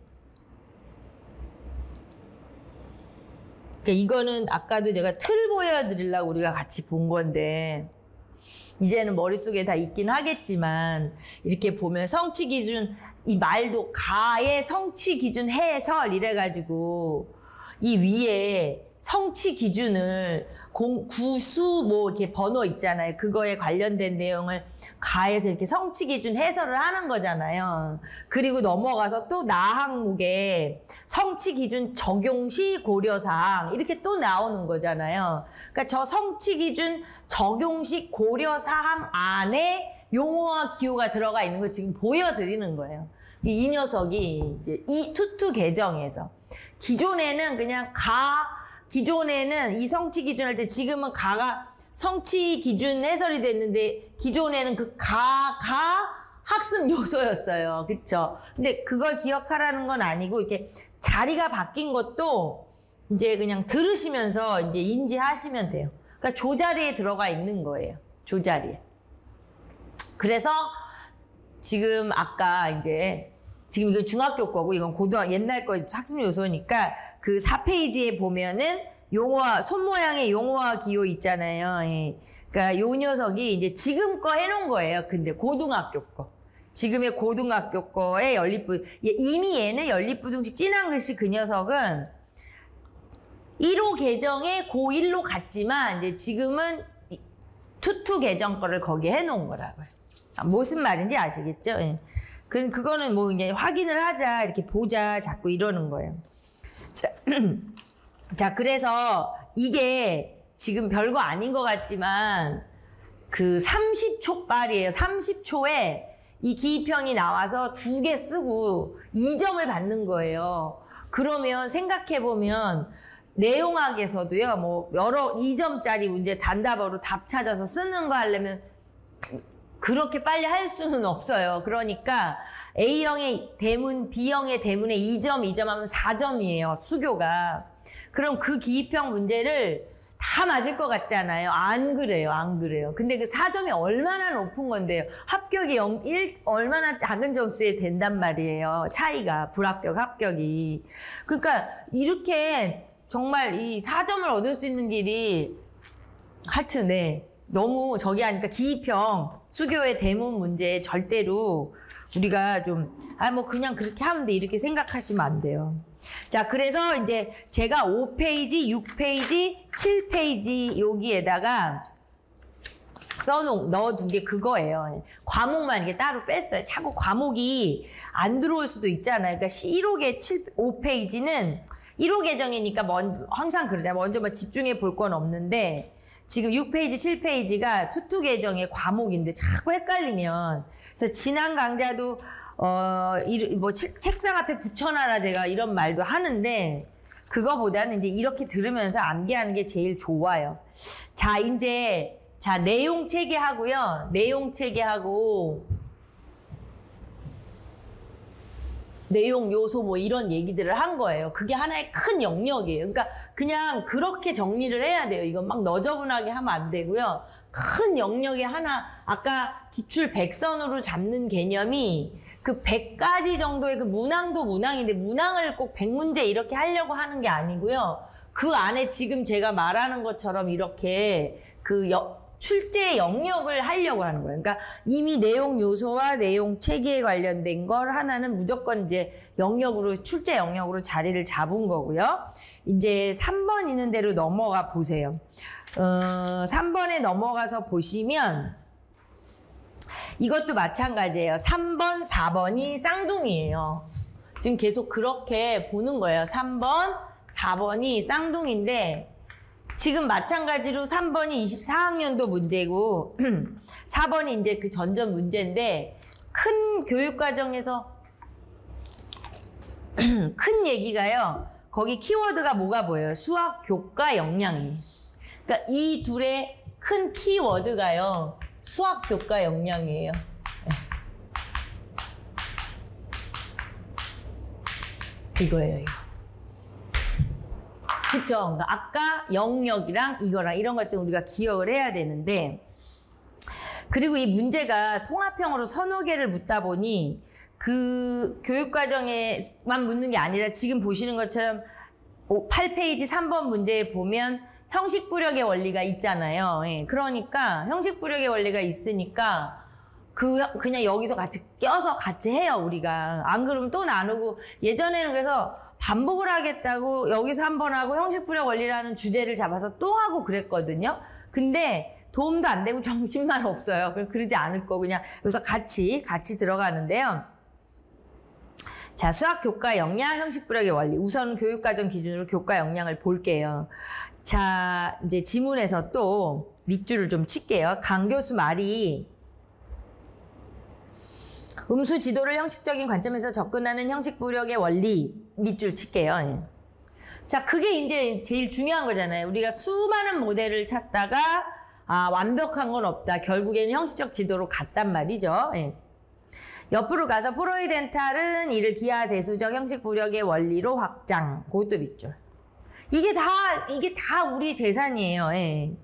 S1: 이거는 아까도 제가 틀 보여드리려고 우리가 같이 본 건데 이제는 머릿속에 다 있긴 하겠지만 이렇게 보면 성취 기준 이 말도 가의 성취 기준 해설 이래가지고 이 위에 성취 기준을 구수 뭐 이렇게 번호 있잖아요. 그거에 관련된 내용을 가에서 이렇게 성취 기준 해설을 하는 거잖아요. 그리고 넘어가서 또 나항목에 성취 기준 적용 시 고려사항 이렇게 또 나오는 거잖아요. 그러니까 저 성취 기준 적용 시 고려사항 안에 용어와 기호가 들어가 있는 거 지금 보여드리는 거예요. 이 녀석이 이제 이 투투 계정에서 기존에는 그냥 기존에는 이 성취 기준 할 때 지금은 가가 성취 기준 해설이 됐는데 기존에는 그 학습 요소였어요. 그쵸? 근데 그걸 기억하라는 건 아니고 이렇게 자리가 바뀐 것도 이제 그냥 들으시면서 이제 인지하시면 돼요. 그러니까 조자리에 들어가 있는 거예요. 조자리에. 그래서 지금 아까 이제 지금 이거 중학교 거고 이건 옛날 거 학습 요소니까 그 4페이지에 보면은 용어와 손 모양의 용어와 기호 있잖아요. 예. 그러니까 요 녀석이 이제 지금 거 해놓은 거예요. 근데 고등학교 거. 지금의 고등학교 거에 이미 얘는 연립부등식 진한 글씨 그 녀석은 1호 계정에 고1로 갔지만 이제 지금은 투투 계정 거를 거기에 해놓은 거라고요. 무슨 말인지 아시겠죠? 예. 그거는 뭐 이제 확인을 하자, 이렇게 보자, 자꾸 이러는 거예요. 자, 그래서 이게 지금 별거 아닌 것 같지만 그 30초 빨이에요. 30초에 이 기입형이 나와서 2개 쓰고 2점을 받는 거예요. 그러면 생각해보면 내용학에서도요, 뭐 여러 2점짜리 문제 단답어로 답 찾아서 쓰는 거 하려면 그렇게 빨리 할 수는 없어요. 그러니까 A형의 대문, B형의 대문에 2점, 2점 하면 4점이에요. 수교가. 그럼 그 기입형 문제를 다 맞을 것 같잖아요. 안 그래요. 안 그래요. 근데 그 4점이 얼마나 높은 건데요. 합격이 얼마나 작은 점수에 된단 말이에요. 차이가, 불합격, 합격이. 그러니까 이렇게 정말 이 4점을 얻을 수 있는 길이 하여튼 네. 너무 저기 하니까 기입형 수교의 대문 문제 절대로 우리가 좀 뭐 그냥 그렇게 하면 돼 이렇게 생각하시면 안 돼요. 자, 그래서 이제 제가 5페이지, 6페이지, 7페이지 여기에다가 넣어둔 게 그거예요. 과목만 이렇게 따로 뺐어요. 자꾸 과목이 안 들어올 수도 있잖아요. 그러니까 1호계 5페이지는 1호 계정이니까 항상 그러잖아요. 먼저 막 집중해 볼 건 없는데 지금 6페이지, 7페이지가 투투 계정의 과목인데 자꾸 헷갈리면. 그래서 지난 강좌도 뭐 책상 앞에 붙여놔라 제가 이런 말도 하는데 그거보다는 이제 이렇게 들으면서 암기하는 게 제일 좋아요. 자, 이제 내용 체계하고요. 내용 체계하고 내용 요소 뭐 이런 얘기들을 한 거예요. 그게 하나의 큰 영역이에요. 그러니까 그냥 그렇게 정리를 해야 돼요. 이건 막 너저분하게 하면 안 되고요. 큰 영역에 하나, 아까 기출 100선으로 잡는 개념이 그 100가지 정도의 그 문항도 문항인데 문항을 꼭 100문제 이렇게 하려고 하는 게 아니고요. 그 안에 지금 제가 말하는 것처럼 이렇게 그 출제 영역을 하려고 하는 거예요. 그러니까 이미 내용 요소와 내용 체계에 관련된 걸 하나는 무조건 이제 영역으로, 출제 영역으로 자리를 잡은 거고요. 이제 3번 있는 대로 넘어가 보세요. 3번에 넘어가서 보시면 이것도 마찬가지예요. 3번, 4번이 쌍둥이에요. 지금 계속 그렇게 보는 거예요. 3번, 4번이 쌍둥이인데 지금 마찬가지로 3번이 24학년도 문제고 4번이 이제 그 전전 문제인데 큰 교육과정에서 큰 얘기가요. 거기 키워드가 뭐가 보여요? 수학, 교과, 역량이. 그러니까 이 둘의 큰 키워드가요. 수학, 교과, 역량이에요. 이거예요. 이거. 그쵸? 그러니까 아까 영역이랑 이거랑 이런 것들 우리가 기억을 해야 되는데 그리고 이 문제가 통합형으로 서너 개를 묻다 보니 그 교육과정에만 묻는 게 아니라 지금 보시는 것처럼 8페이지 3번 문제에 보면 형식부력의 원리가 있잖아요. 예, 그러니까 형식부력의 원리가 있으니까 그냥 여기서 같이 껴서 같이 해요, 우리가. 안 그러면 또 나누고 예전에는 그래서 반복을 하겠다고 여기서 한 번 하고 형식부력 원리라는 주제를 잡아서 또 하고 그랬거든요. 근데 도움도 안 되고 정신만 없어요. 그러지 않을 거 그냥 여기서 같이 들어가는데요. 자, 수학, 교과, 역량, 형식부력의 원리. 우선 교육과정 기준으로 교과 역량을 볼게요. 자, 이제 지문에서 또 밑줄을 좀 칠게요. 강 교수 말이 음수 지도를 형식적인 관점에서 접근하는 형식부력의 원리 밑줄 칠게요. 예. 자, 그게 이제 제일 중요한 거잖아요. 우리가 수많은 모델을 찾다가 완벽한 건 없다. 결국에는 형식적 지도로 갔단 말이죠. 예. 옆으로 가서 프로이덴탈은 이를 기하 대수적 형식부력의 원리로 확장. 그것도 밑줄. 이게 다 우리 재산이에요. 예.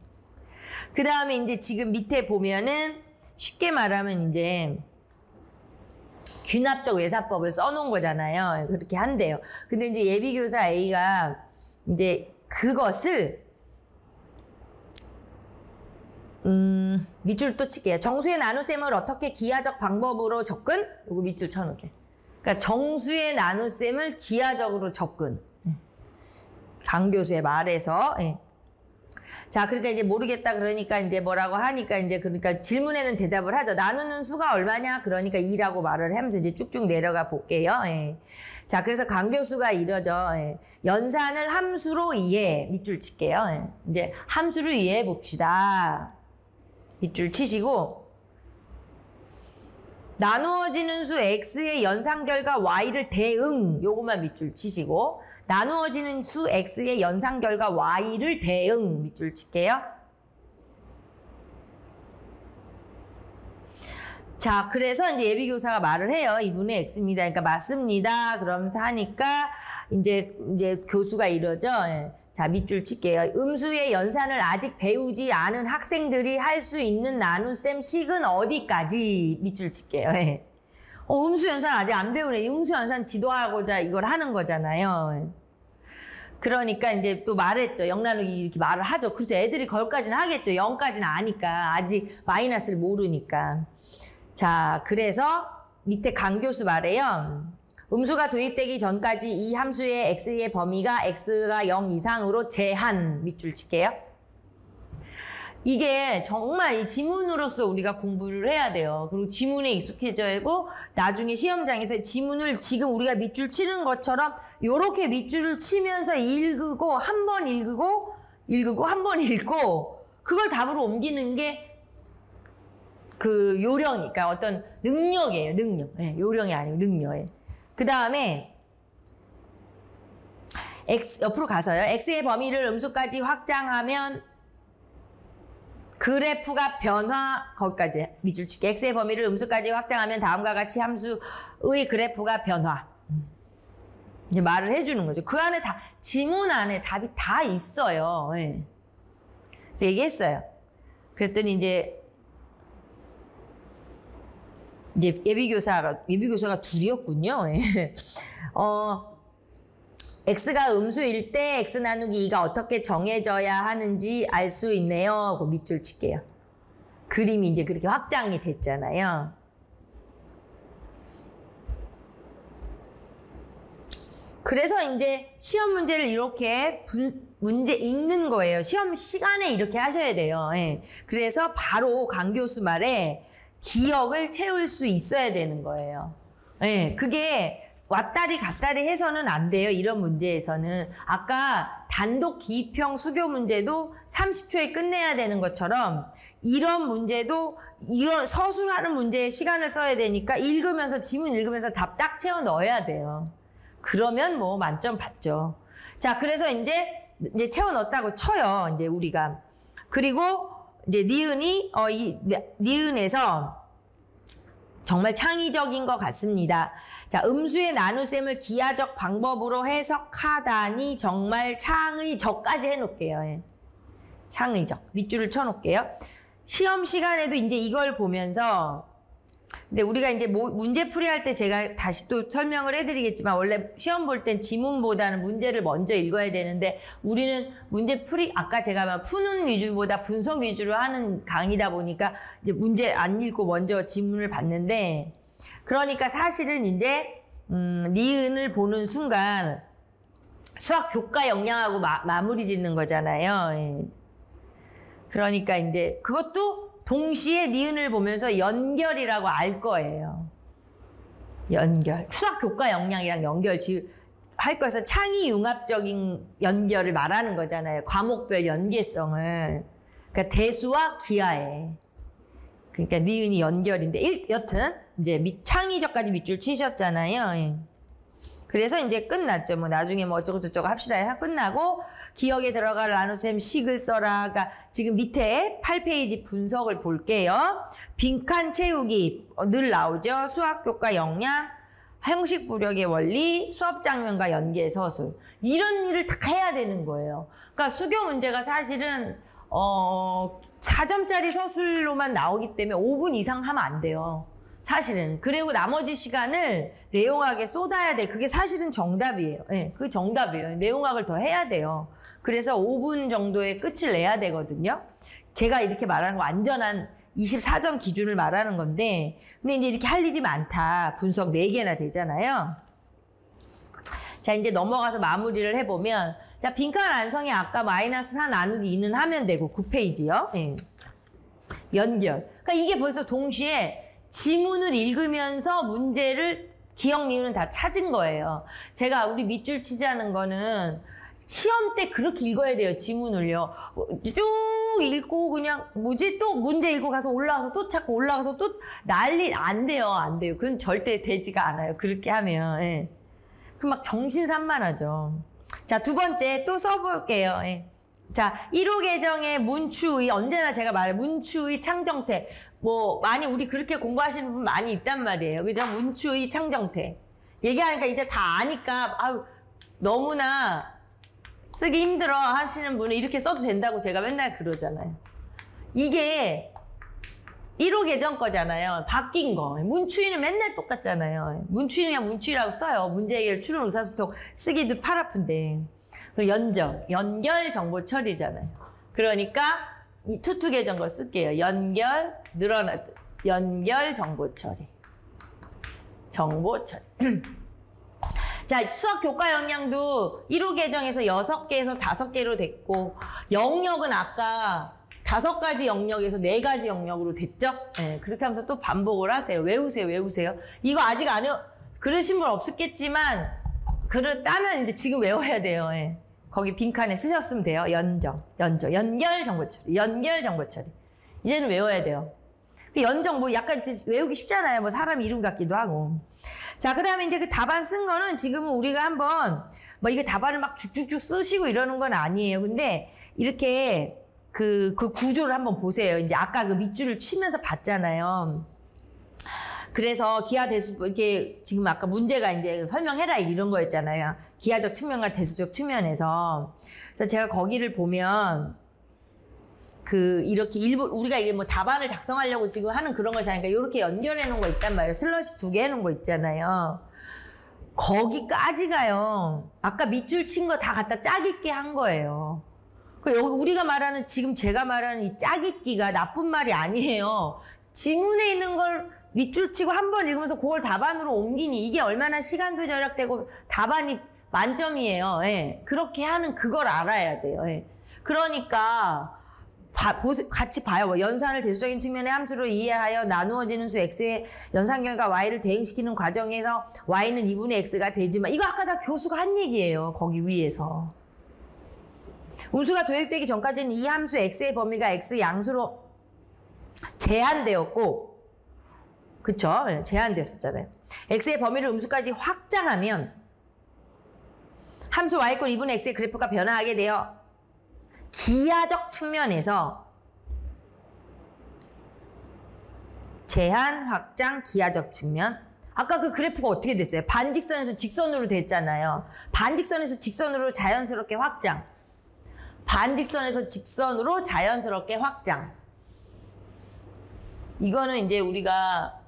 S1: 그 다음에 이제 지금 밑에 보면은 쉽게 말하면 이제 균합적 외사법을 써놓은 거잖아요. 그렇게 한대요. 근데 이제 예비교사 A가 이제 그것을 밑줄 또 칠게요. 정수의 나눗셈을 어떻게 기하적 방법으로 접근? 요거 밑줄 쳐놓게. 그러니까 정수의 나눗셈을 기하적으로 접근. 강 교수의 말에서. 예. 자, 그러니까 이제 모르겠다 그러니까 이제 뭐라고 하니까 이제 그러니까 질문에는 대답을 하죠. 나누는 수가 얼마냐? 그러니까 2라고 말을 하면서 이제 쭉쭉 내려가 볼게요. 예. 자, 그래서 강 교수가 이러죠. 예. 연산을 함수로 이해. 밑줄 칠게요. 예. 이제 함수로 이해해 봅시다. 밑줄 치시고 나누어지는 수 x의 연산결과 y를 대응. 요것만 밑줄 치시고 나누어지는 수 x의 연산결과 y를 대응. 밑줄 칠게요. 자, 그래서 이제 예비교사가 말을 해요. 이분의 x입니다. 그러니까 맞습니다. 그러면서 하니까 이제 교수가 이러죠. 예. 자, 밑줄 칠게요. 음수의 연산을 아직 배우지 않은 학생들이 할 수 있는 나눗셈 식은 어디까지? 밑줄 칠게요. 예. 음수 연산 아직 안 배우네. 음수 연산 지도하고자 이걸 하는 거잖아요. 그러니까 이제 또 말했죠. 0 나누기 이렇게 말을 하죠. 그렇죠. 애들이 거기까지는 하겠죠. 0까지는 아니까. 아직 마이너스를 모르니까. 자, 그래서 밑에 강 교수 말해요. 음수가 도입되기 전까지 이 함수의 x의 범위가 x가 0 이상으로 제한. 밑줄 칠게요. 이게 정말 이 지문으로서 우리가 공부를 해야 돼요. 그리고 지문에 익숙해져야 하고 나중에 시험장에서 지문을 지금 우리가 밑줄 치는 것처럼 요렇게 밑줄을 치면서 읽고 한 번 읽고 한 번 읽고 그걸 답으로 옮기는 게 그 요령이니까 어떤 능력이에요. 능력. 예, 요령이 아니고 능력이에요. 그 다음에 X 옆으로 가서요. X의 범위를 음수까지 확장하면 그래프가 변화, 거기까지 밑줄 칠게. X의 범위를 음수까지 확장하면 다음과 같이 함수의 그래프가 변화. 이제 말을 해주는 거죠. 그 안에 다, 지문 안에 답이 다 있어요. 예. 그래서 얘기했어요. 그랬더니 이제 예비교사가 둘이었군요. 예. X가 음수일 때 X 나누기 2가 어떻게 정해져야 하는지 알 수 있네요. 그 밑줄 칠게요. 그림이 이제 그렇게 확장이 됐잖아요. 그래서 이제 시험 문제를 이렇게 문제 읽는 거예요. 시험 시간에 이렇게 하셔야 돼요. 예. 그래서 바로 강 교수 말에 기억을 채울 수 있어야 되는 거예요. 예. 그게 왔다리 갔다리 해서는 안 돼요. 이런 문제에서는. 아까 단독 기입형 수교 문제도 30초에 끝내야 되는 것처럼 이런 문제도 이런 서술하는 문제에 시간을 써야 되니까 읽으면서 지문 읽으면서 답 딱 채워 넣어야 돼요. 그러면 뭐 만점 받죠. 자, 그래서 이제 채워 넣었다고 쳐요. 이제 우리가. 그리고 이제 니은이 니은에서 정말 창의적인 것 같습니다. 자, 음수의 나눗셈을 기하적 방법으로 해석하다니 정말 창의적까지 해놓을게요. 예. 창의적. 밑줄을 쳐놓을게요. 시험 시간에도 이제 이걸 보면서 근데 우리가 이제 문제 풀이할 때 제가 다시 또 설명을 해드리겠지만 원래 시험 볼 땐 지문보다는 문제를 먼저 읽어야 되는데 우리는 문제 풀이 아까 제가 막 푸는 위주보다 분석 위주로 하는 강의다 보니까 이제 문제 안 읽고 먼저 지문을 봤는데 그러니까 사실은 이제 니은을 보는 순간 수학 교과 역량하고 마무리 짓는 거잖아요. 예. 그러니까 이제 그것도 동시에 니은을 보면서 연결이라고 알 거예요. 연결. 수학 교과 역량이랑 연결 할 거에서 창의융합적인 연결을 말하는 거잖아요. 과목별 연계성을. 그러니까 대수와 기하에. 그러니까 니은이 연결인데 여튼 이제 창의적까지 밑줄 치셨잖아요. 예. 그래서 이제 끝났죠. 뭐 나중에 뭐 어쩌고저쩌고 합시다. 끝나고 기억에 들어갈 나눗셈 식을 써라가 지금 밑에 8페이지 분석을 볼게요. 빈칸 채우기 늘 나오죠. 수학교과 역량, 형식 부력의 원리, 수업 장면과 연계 서술. 이런 일을 다 해야 되는 거예요. 그러니까 수교 문제가 사실은 4점짜리 서술로만 나오기 때문에 5분 이상 하면 안 돼요. 사실은. 그리고 나머지 시간을 내용학에 쏟아야 돼. 그게 사실은 정답이에요. 네, 그게 정답이에요. 내용학을 더 해야 돼요. 그래서 5분 정도의 끝을 내야 되거든요. 제가 이렇게 말하는 거 완전한 24점 기준을 말하는 건데 근데 이제 이렇게 할 일이 많다. 분석 4개나 되잖아요. 자, 이제 넘어가서 마무리를 해보면 자, 빈칸 완성이 아까 -4 나누기 2는 하면 되고 9페이지요. 네. 연결. 그러니까 이게 벌써 동시에 지문을 읽으면서 문제를 기억 니은은 다 찾은 거예요. 제가 우리 밑줄 치자는 거는 시험 때 그렇게 읽어야 돼요. 지문을요. 쭉 읽고 그냥 뭐지 또 문제 읽고 가서 올라가서 또 찾고 올라가서 또 난리 안 돼요. 안 돼요. 그건 절대 되지가 않아요. 그렇게 하면. 예. 그 막 정신산만하죠. 자, 두 번째 또 써볼게요. 예. 자, 1호 계정의 문추의 언제나 제가 말해 문추의 창정태 뭐 많이 우리 그렇게 공부하시는 분 많이 있단 말이에요. 그죠? 문추의 창정태 얘기하니까 이제 다 아니까 아유 너무나 쓰기 힘들어 하시는 분은 이렇게 써도 된다고 제가 맨날 그러잖아요. 이게 1호 계정 거잖아요. 바뀐 거. 문추의는 맨날 똑같잖아요. 문추의는 그냥 문추의라고 써요. 문제 해결, 추론, 의사소통 쓰기도 팔 아픈데. 연결 정보 처리잖아요. 그러니까 이 투투 계정 거 쓸게요. 연결, 연결 정보 처리. 정보 처리. 자, 수학 교과 역량도 1호 계정에서 6개에서 5개로 됐고, 영역은 아까 5가지 영역에서 4가지 영역으로 됐죠? 네, 그렇게 하면서 또 반복을 하세요. 외우세요. 이거 아직 안 그러신 분 없었겠지만, 따면 이제 지금 외워야 돼요. 예. 거기 빈칸에 쓰셨으면 돼요. 연결 정보 처리, 연결 정보 처리. 이제는 외워야 돼요. 연정 뭐 약간 외우기 쉽잖아요. 뭐 사람 이름 같기도 하고. 자, 그다음에 이제 그 답안 쓴 거는 지금은 우리가 한번 뭐 이게 답안을 막 쭉쭉쭉 쓰시고 이러는 건 아니에요. 근데 이렇게 그 구조를 한번 보세요. 이제 아까 그 밑줄을 치면서 봤잖아요. 그래서 기하 대수 이렇게 지금 아까 문제가 이제 설명해라 이런 거였잖아요. 기하적 측면과 대수적 측면에서. 그래서 제가 거기를 보면 이렇게 우리가 이게 뭐 답안을 작성하려고 지금 하는 그런 것이 아니니까 이렇게 연결해 놓은 거 있단 말이에요. 슬러시 2개 해 놓은 거 있잖아요. 거기까지가요. 아까 밑줄 친 거 다 갖다 짜깁기 한 거예요. 여기 우리가 말하는 지금 제가 말하는 이 짜깁기가 나쁜 말이 아니에요. 지문에 있는 걸 밑줄 치고 한 번 읽으면서 그걸 답안으로 옮기니 이게 얼마나 시간도 절약되고 답안이 만점이에요. 예. 그렇게 하는 그걸 알아야 돼요. 예. 그러니까 같이 봐요. 뭐 연산을 대수적인 측면의 함수로 이해하여 나누어지는 수 x의 연산경과 y를 대응시키는 과정에서 y는 2분의 x가 되지만 이거 아까 다 교수가 한 얘기예요. 거기 위에서. 음수가 도입되기 전까지는 이 함수 x의 범위가 x 양수로 제한되었고 그쵸? 제한됐었잖아요. x의 범위를 음수까지 확장하면 함수 y 꼴 2분의 x의 그래프가 변화하게 되어 기하적 측면에서 제한, 확장, 기하적 측면. 아까 그 그래프가 어떻게 됐어요? 반직선에서 직선으로 됐잖아요. 반직선에서 직선으로 자연스럽게 확장. 반직선에서 직선으로 자연스럽게 확장. 이거는 이제 우리가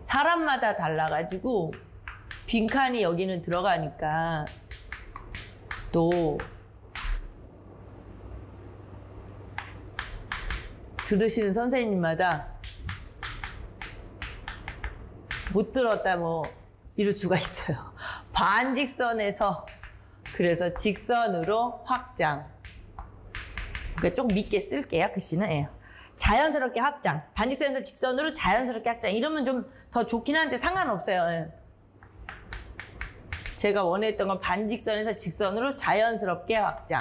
S1: 사람마다 달라가지고 빈칸이 여기는 들어가니까 또 들으시는 선생님마다 못 들었다 뭐 이럴 수가 있어요. 반직선에서 그래서 직선으로 확장. 그러니까 좀 믿게 쓸게요. 글씨는. 예. 자연스럽게 확장. 반직선에서 직선으로 자연스럽게 확장. 이러면 좀 더 좋긴 한데 상관없어요. 예. 제가 원했던 건 반직선에서 직선으로 자연스럽게 확장.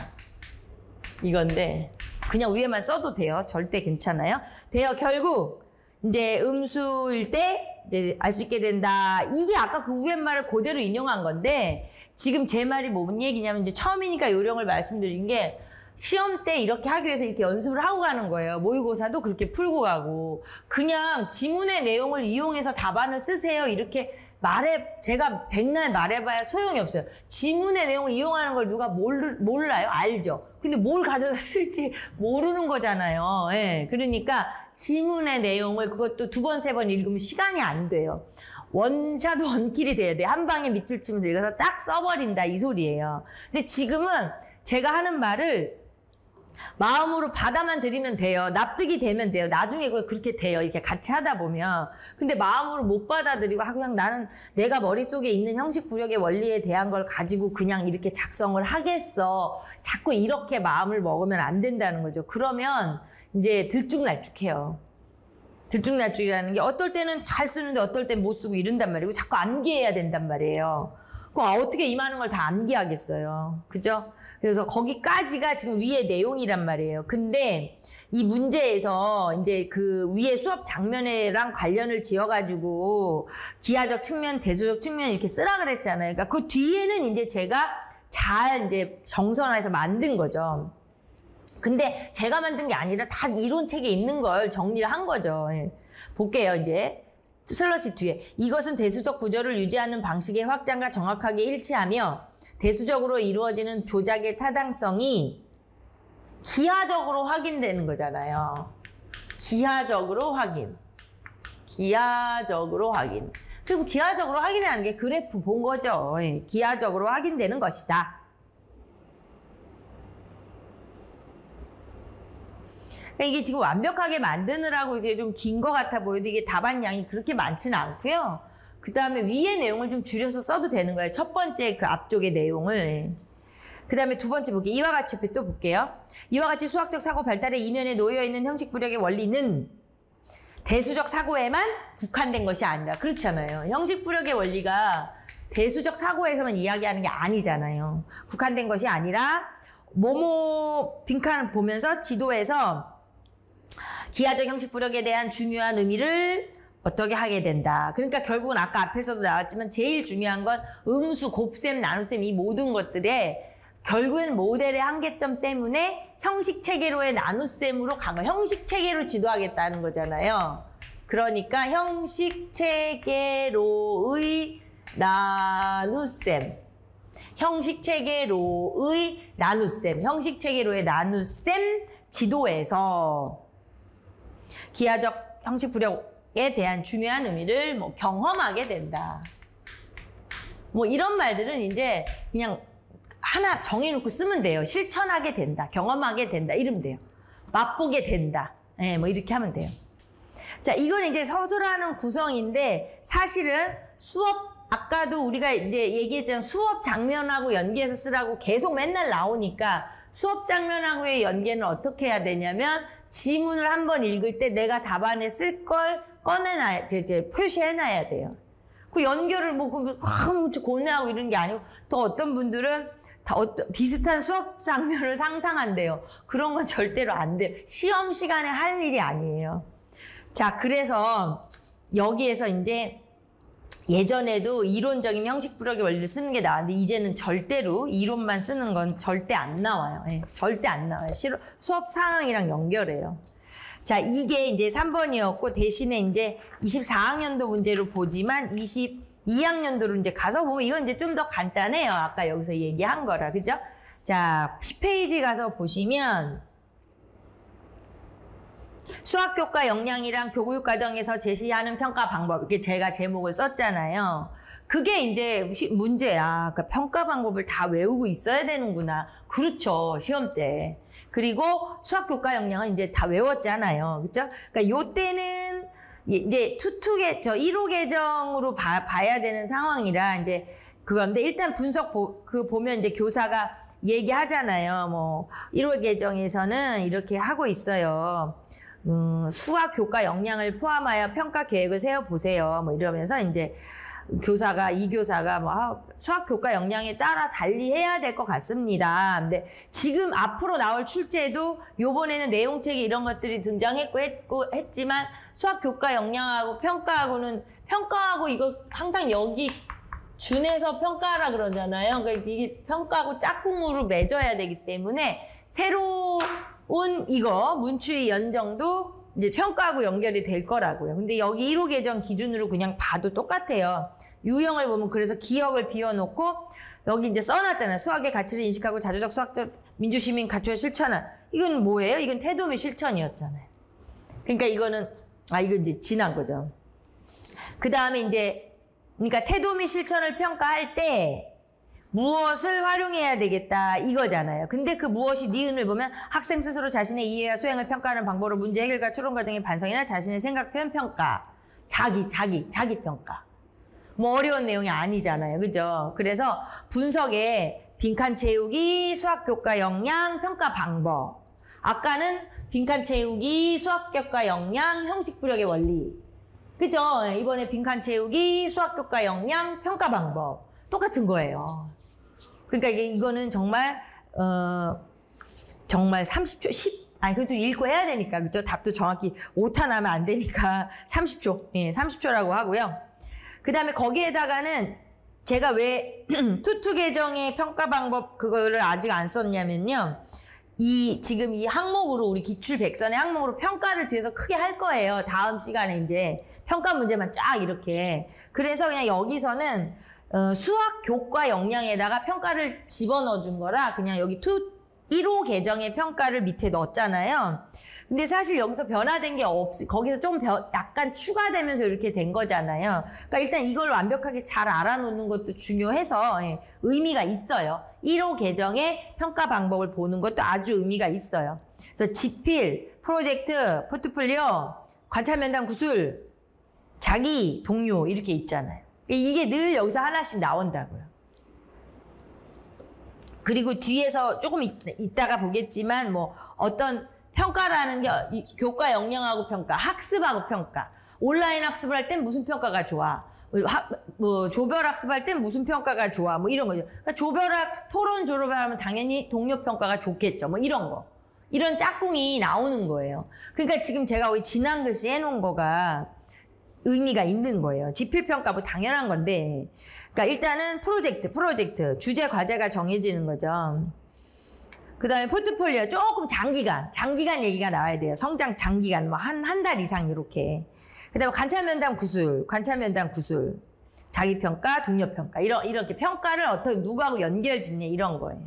S1: 이건데 그냥 위에만 써도 돼요. 절대 괜찮아요. 돼요. 결국 이제 음수일 때 이제 알 수 있게 된다. 이게 아까 그 위에 말을 그대로 인용한 건데 지금 제 말이 뭔 얘기냐면 이제 처음이니까 요령을 말씀드린 게 시험 때 이렇게 하기 위해서 이렇게 연습을 하고 가는 거예요. 모의고사도 그렇게 풀고 가고 그냥 지문의 내용을 이용해서 답안을 쓰세요. 이렇게 제가 백날 말해봐야 소용이 없어요. 지문의 내용을 이용하는 걸 누가 몰라요? 알죠? 근데 뭘 가져다 쓸지 모르는 거잖아요. 예. 그러니까 지문의 내용을 그것도 2번, 3번 읽으면 시간이 안 돼요. 원샷 원킬이 돼야 돼. 한 방에 밑줄 치면서 읽어서 딱 써버린다 이 소리예요. 근데 지금은 제가 하는 말을 마음으로 받아만 들이면 돼요. 납득이 되면 돼요. 나중에 그렇게 돼요. 이렇게 같이 하다 보면. 근데 마음으로 못 받아들이고 그냥 나는 내가 머릿속에 있는 형식 부력의 원리에 대한 걸 가지고 그냥 이렇게 작성을 하겠어. 자꾸 이렇게 마음을 먹으면 안 된다는 거죠. 그러면 이제 들쭉날쭉해요. 들쭉날쭉이라는 게 어떨 때는 잘 쓰는데 어떨 땐 못 쓰고 이런단 말이고 자꾸 암기해야 된단 말이에요. 그럼 어떻게 이 많은 걸 다 암기하겠어요. 그죠? 그래서 거기까지가 지금 위의 내용이란 말이에요. 근데 이 문제에서 이제 그 위에 수업 장면이랑 관련을 지어가지고 기하적 측면, 대수적 측면 이렇게 쓰라 그랬잖아요. 그러니까 그 뒤에는 이제 제가 잘 이제 정선화해서 만든 거죠. 근데 제가 만든 게 아니라 다 이론책에 있는 걸 정리를 한 거죠. 예. 볼게요, 이제. 슬러시 뒤에 이것은 대수적 구조를 유지하는 방식의 확장과 정확하게 일치하며 대수적으로 이루어지는 조작의 타당성이 기하적으로 확인되는 거잖아요. 기하적으로 확인. 기하적으로 확인. 그리고 기하적으로 확인하는 게 그래프 본 거죠. 예. 기하적으로 확인되는 것이다. 이게 지금 완벽하게 만드느라고 이게 좀 긴 것 같아 보여도 이게 답안 양이 그렇게 많지는 않고요. 그 다음에 위의 내용을 좀 줄여서 써도 되는 거예요. 첫 번째 그 앞쪽의 내용을. 그 다음에 두 번째 볼게요. 이와 같이 또 볼게요. 이와 같이 수학적 사고 발달의 이면에 놓여있는 형식 부력의 원리는 대수적 사고에만 국한된 것이 아니라 그렇잖아요. 형식 부력의 원리가 대수적 사고에서만 이야기하는 게 아니잖아요. 국한된 것이 아니라 뭐뭐 빈칸을 보면서 지도에서 기하적 형식 부력에 대한 중요한 의미를 어떻게 하게 된다. 그러니까 결국은 아까 앞에서도 나왔지만 제일 중요한 건 음수, 곱셈, 나눗셈 이 모든 것들에 결국은 모델의 한계점 때문에 형식 체계로의 나눗셈으로 가고 형식 체계로 지도하겠다는 거잖아요. 그러니까 형식 체계로의 나눗셈. 형식 체계로의 나눗셈. 형식 체계로의 나눗셈 지도에서 기하적 형식 부력에 대한 중요한 의미를 뭐 경험하게 된다. 뭐 이런 말들은 이제 그냥 하나 정해놓고 쓰면 돼요. 실천하게 된다. 경험하게 된다. 이러면 돼요. 맛보게 된다. 네, 뭐 이렇게 하면 돼요. 자, 이건 이제 서술하는 구성인데 사실은 수업 아까도 우리가 이제 얘기했잖아요. 수업 장면하고 연계해서 쓰라고 계속 맨날 나오니까 수업 장면하고의 연계는 어떻게 해야 되냐면 지문을 한번 읽을 때 내가 답안에 쓸 걸 꺼내놔야, 이제 표시해놔야 돼요. 그 연결을 뭐 고뇌하고 이런 게 아니고 또 어떤 분들은 다 비슷한 수업 장면을 상상한대요. 그런 건 절대로 안 돼요. 시험 시간에 할 일이 아니에요. 자, 그래서 여기에서 이제 예전에도 이론적인 형식 부력의 원리를 쓰는 게 나왔는데 이제는 절대로 이론만 쓰는 건 절대 안 나와요. 네, 절대 안 나와요. 수업 상황이랑 연결해요. 자, 이게 이제 3번이었고 대신에 이제 24학년도 문제로 보지만 22학년도로 이제 가서 보면 이건 이제 좀 더 간단해요. 아까 여기서 얘기한 거라. 그죠? 자, 10페이지 가서 보시면 수학교과 역량이랑 교육 과정에서 제시하는 평가 방법. 이렇게 제가 제목을 썼잖아요. 그게 이제 문제야. 그러니까 평가 방법을 다 외우고 있어야 되는구나. 그렇죠. 시험 때. 그리고 수학교과 역량은 이제 다 외웠잖아요. 그렇죠? 그러니까 요때는 이제 1호 계정으로 봐야 되는 상황이라 이제 그건데 일단 분석 보면 이제 교사가 얘기하잖아요. 뭐 1호 계정에서는 이렇게 하고 있어요. 수학 교과 역량을 포함하여 평가 계획을 세워보세요. 뭐 이러면서 이제 이 교사가 뭐 수학 교과 역량에 따라 달리해야 될 것 같습니다. 근데 지금 앞으로 나올 출제도 요번에는 내용책에 이런 것들이 등장했고 했지만 수학 교과 역량하고 평가하고 이거 항상 여기 준해서 평가하라 그러잖아요. 그러니까 이게 평가하고 짝꿍으로 맺어야 되기 때문에 새로운 이거 문추의 연정도 이제 평가하고 연결이 될 거라고요. 근데 여기 1호 계정 기준으로 그냥 봐도 똑같아요. 유형을 보면 그래서 기억을 비워놓고 여기 이제 써놨잖아요. 수학의 가치를 인식하고 자주적 수학적 민주시민 가치를 실천한. 이건 뭐예요? 이건 태도 및 실천이었잖아요. 그러니까 이거는 이건 이제 지난 거죠. 그 다음에 이제 그러니까 태도 및 실천을 평가할 때 무엇을 활용해야 되겠다 이거잖아요. 근데 그 무엇이 니은을 보면 학생 스스로 자신의 이해와 수행을 평가하는 방법으로 문제 해결과 추론 과정의 반성이나 자신의 생각 표현 평가, 자기 평가. 뭐 어려운 내용이 아니잖아요. 그죠? 그래서 분석에 빈칸 채우기, 수학 교과 역량, 평가 방법. 아까는 빈칸 채우기, 수학 교과 역량, 형식 부력의 원리. 그죠? 이번에 빈칸 채우기, 수학 교과 역량, 평가 방법. 똑같은 거예요. 그러니까 이거는 정말 30초, 그래도 읽고 해야 되니까, 그죠? 답도 정확히 오타 나면 안 되니까 30초, 30초라고 하고요. 그 다음에 거기에다가는 제가 왜 투투 계정의 평가 방법 그거를 아직 안 썼냐면요. 지금 이 항목으로 우리 기출 100선의 항목으로 평가를 뒤에서 크게 할 거예요. 다음 시간에 이제 평가 문제만 쫙 이렇게. 그래서 그냥 여기서는 수학 교과 역량에다가 평가를 집어넣어 준 거라 그냥 여기 1호 계정의 평가를 밑에 넣었잖아요. 근데 사실 여기서 변화된 게 거기서 좀 약간 추가되면서 이렇게 된 거잖아요. 그러니까 일단 이걸 완벽하게 잘 알아놓는 것도 중요해서 의미가 있어요. 1호 계정의 평가 방법을 보는 것도 아주 의미가 있어요. 그래서 지필, 프로젝트, 포트폴리오, 관찰 면담 구술, 자기, 동료 이렇게 있잖아요. 이게 늘 여기서 하나씩 나온다고요. 그리고 뒤에서 조금 이따가 보겠지만 뭐 어떤 평가라는 게 교과 역량하고 평가, 학습하고 평가. 온라인 학습을 할 땐 무슨 평가가 좋아? 뭐 조별 학습할 땐 무슨 평가가 좋아 뭐 이런 거죠. 그러니까 조별학 토론 졸업을 하면 당연히 동료 평가가 좋겠죠. 뭐 이런 거. 이런 짝꿍이 나오는 거예요. 그러니까 지금 제가 여기 진한 글씨 해놓은 거가 의미가 있는 거예요. 지필평가 뭐 당연한 건데. 그러니까 일단은 프로젝트. 주제 과제가 정해지는 거죠. 그 다음에 포트폴리오 조금 장기간 얘기가 나와야 돼요. 성장 장기간, 뭐 한 달 이상 이렇게. 그 다음에 관찰면담 구술. 자기평가, 동료평가. 이렇게 평가를 어떻게 누구하고 연결 짓냐 이런 거예요.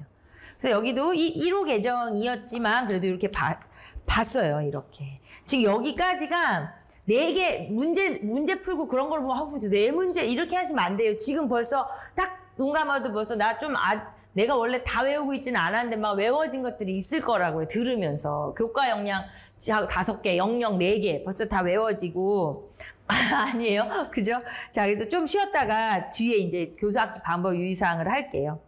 S1: 그래서 여기도 1호 계정이었지만 그래도 이렇게 봤어요. 이렇게. 지금 여기까지가 4개 문제 풀고 그런 걸 보면 하고 4문제 이렇게 하시면 안 돼요. 지금 벌써 딱 눈 감아도 벌써 내가 원래 다 외우고 있지는 않았는데 막 외워진 것들이 있을 거라고요. 들으면서. 교과 역량 5개, 영역 4개 벌써 다 외워지고 아니에요? 그죠? 자, 그래서 좀 쉬었다가 뒤에 이제 교수학습 방법 유의사항을 할게요.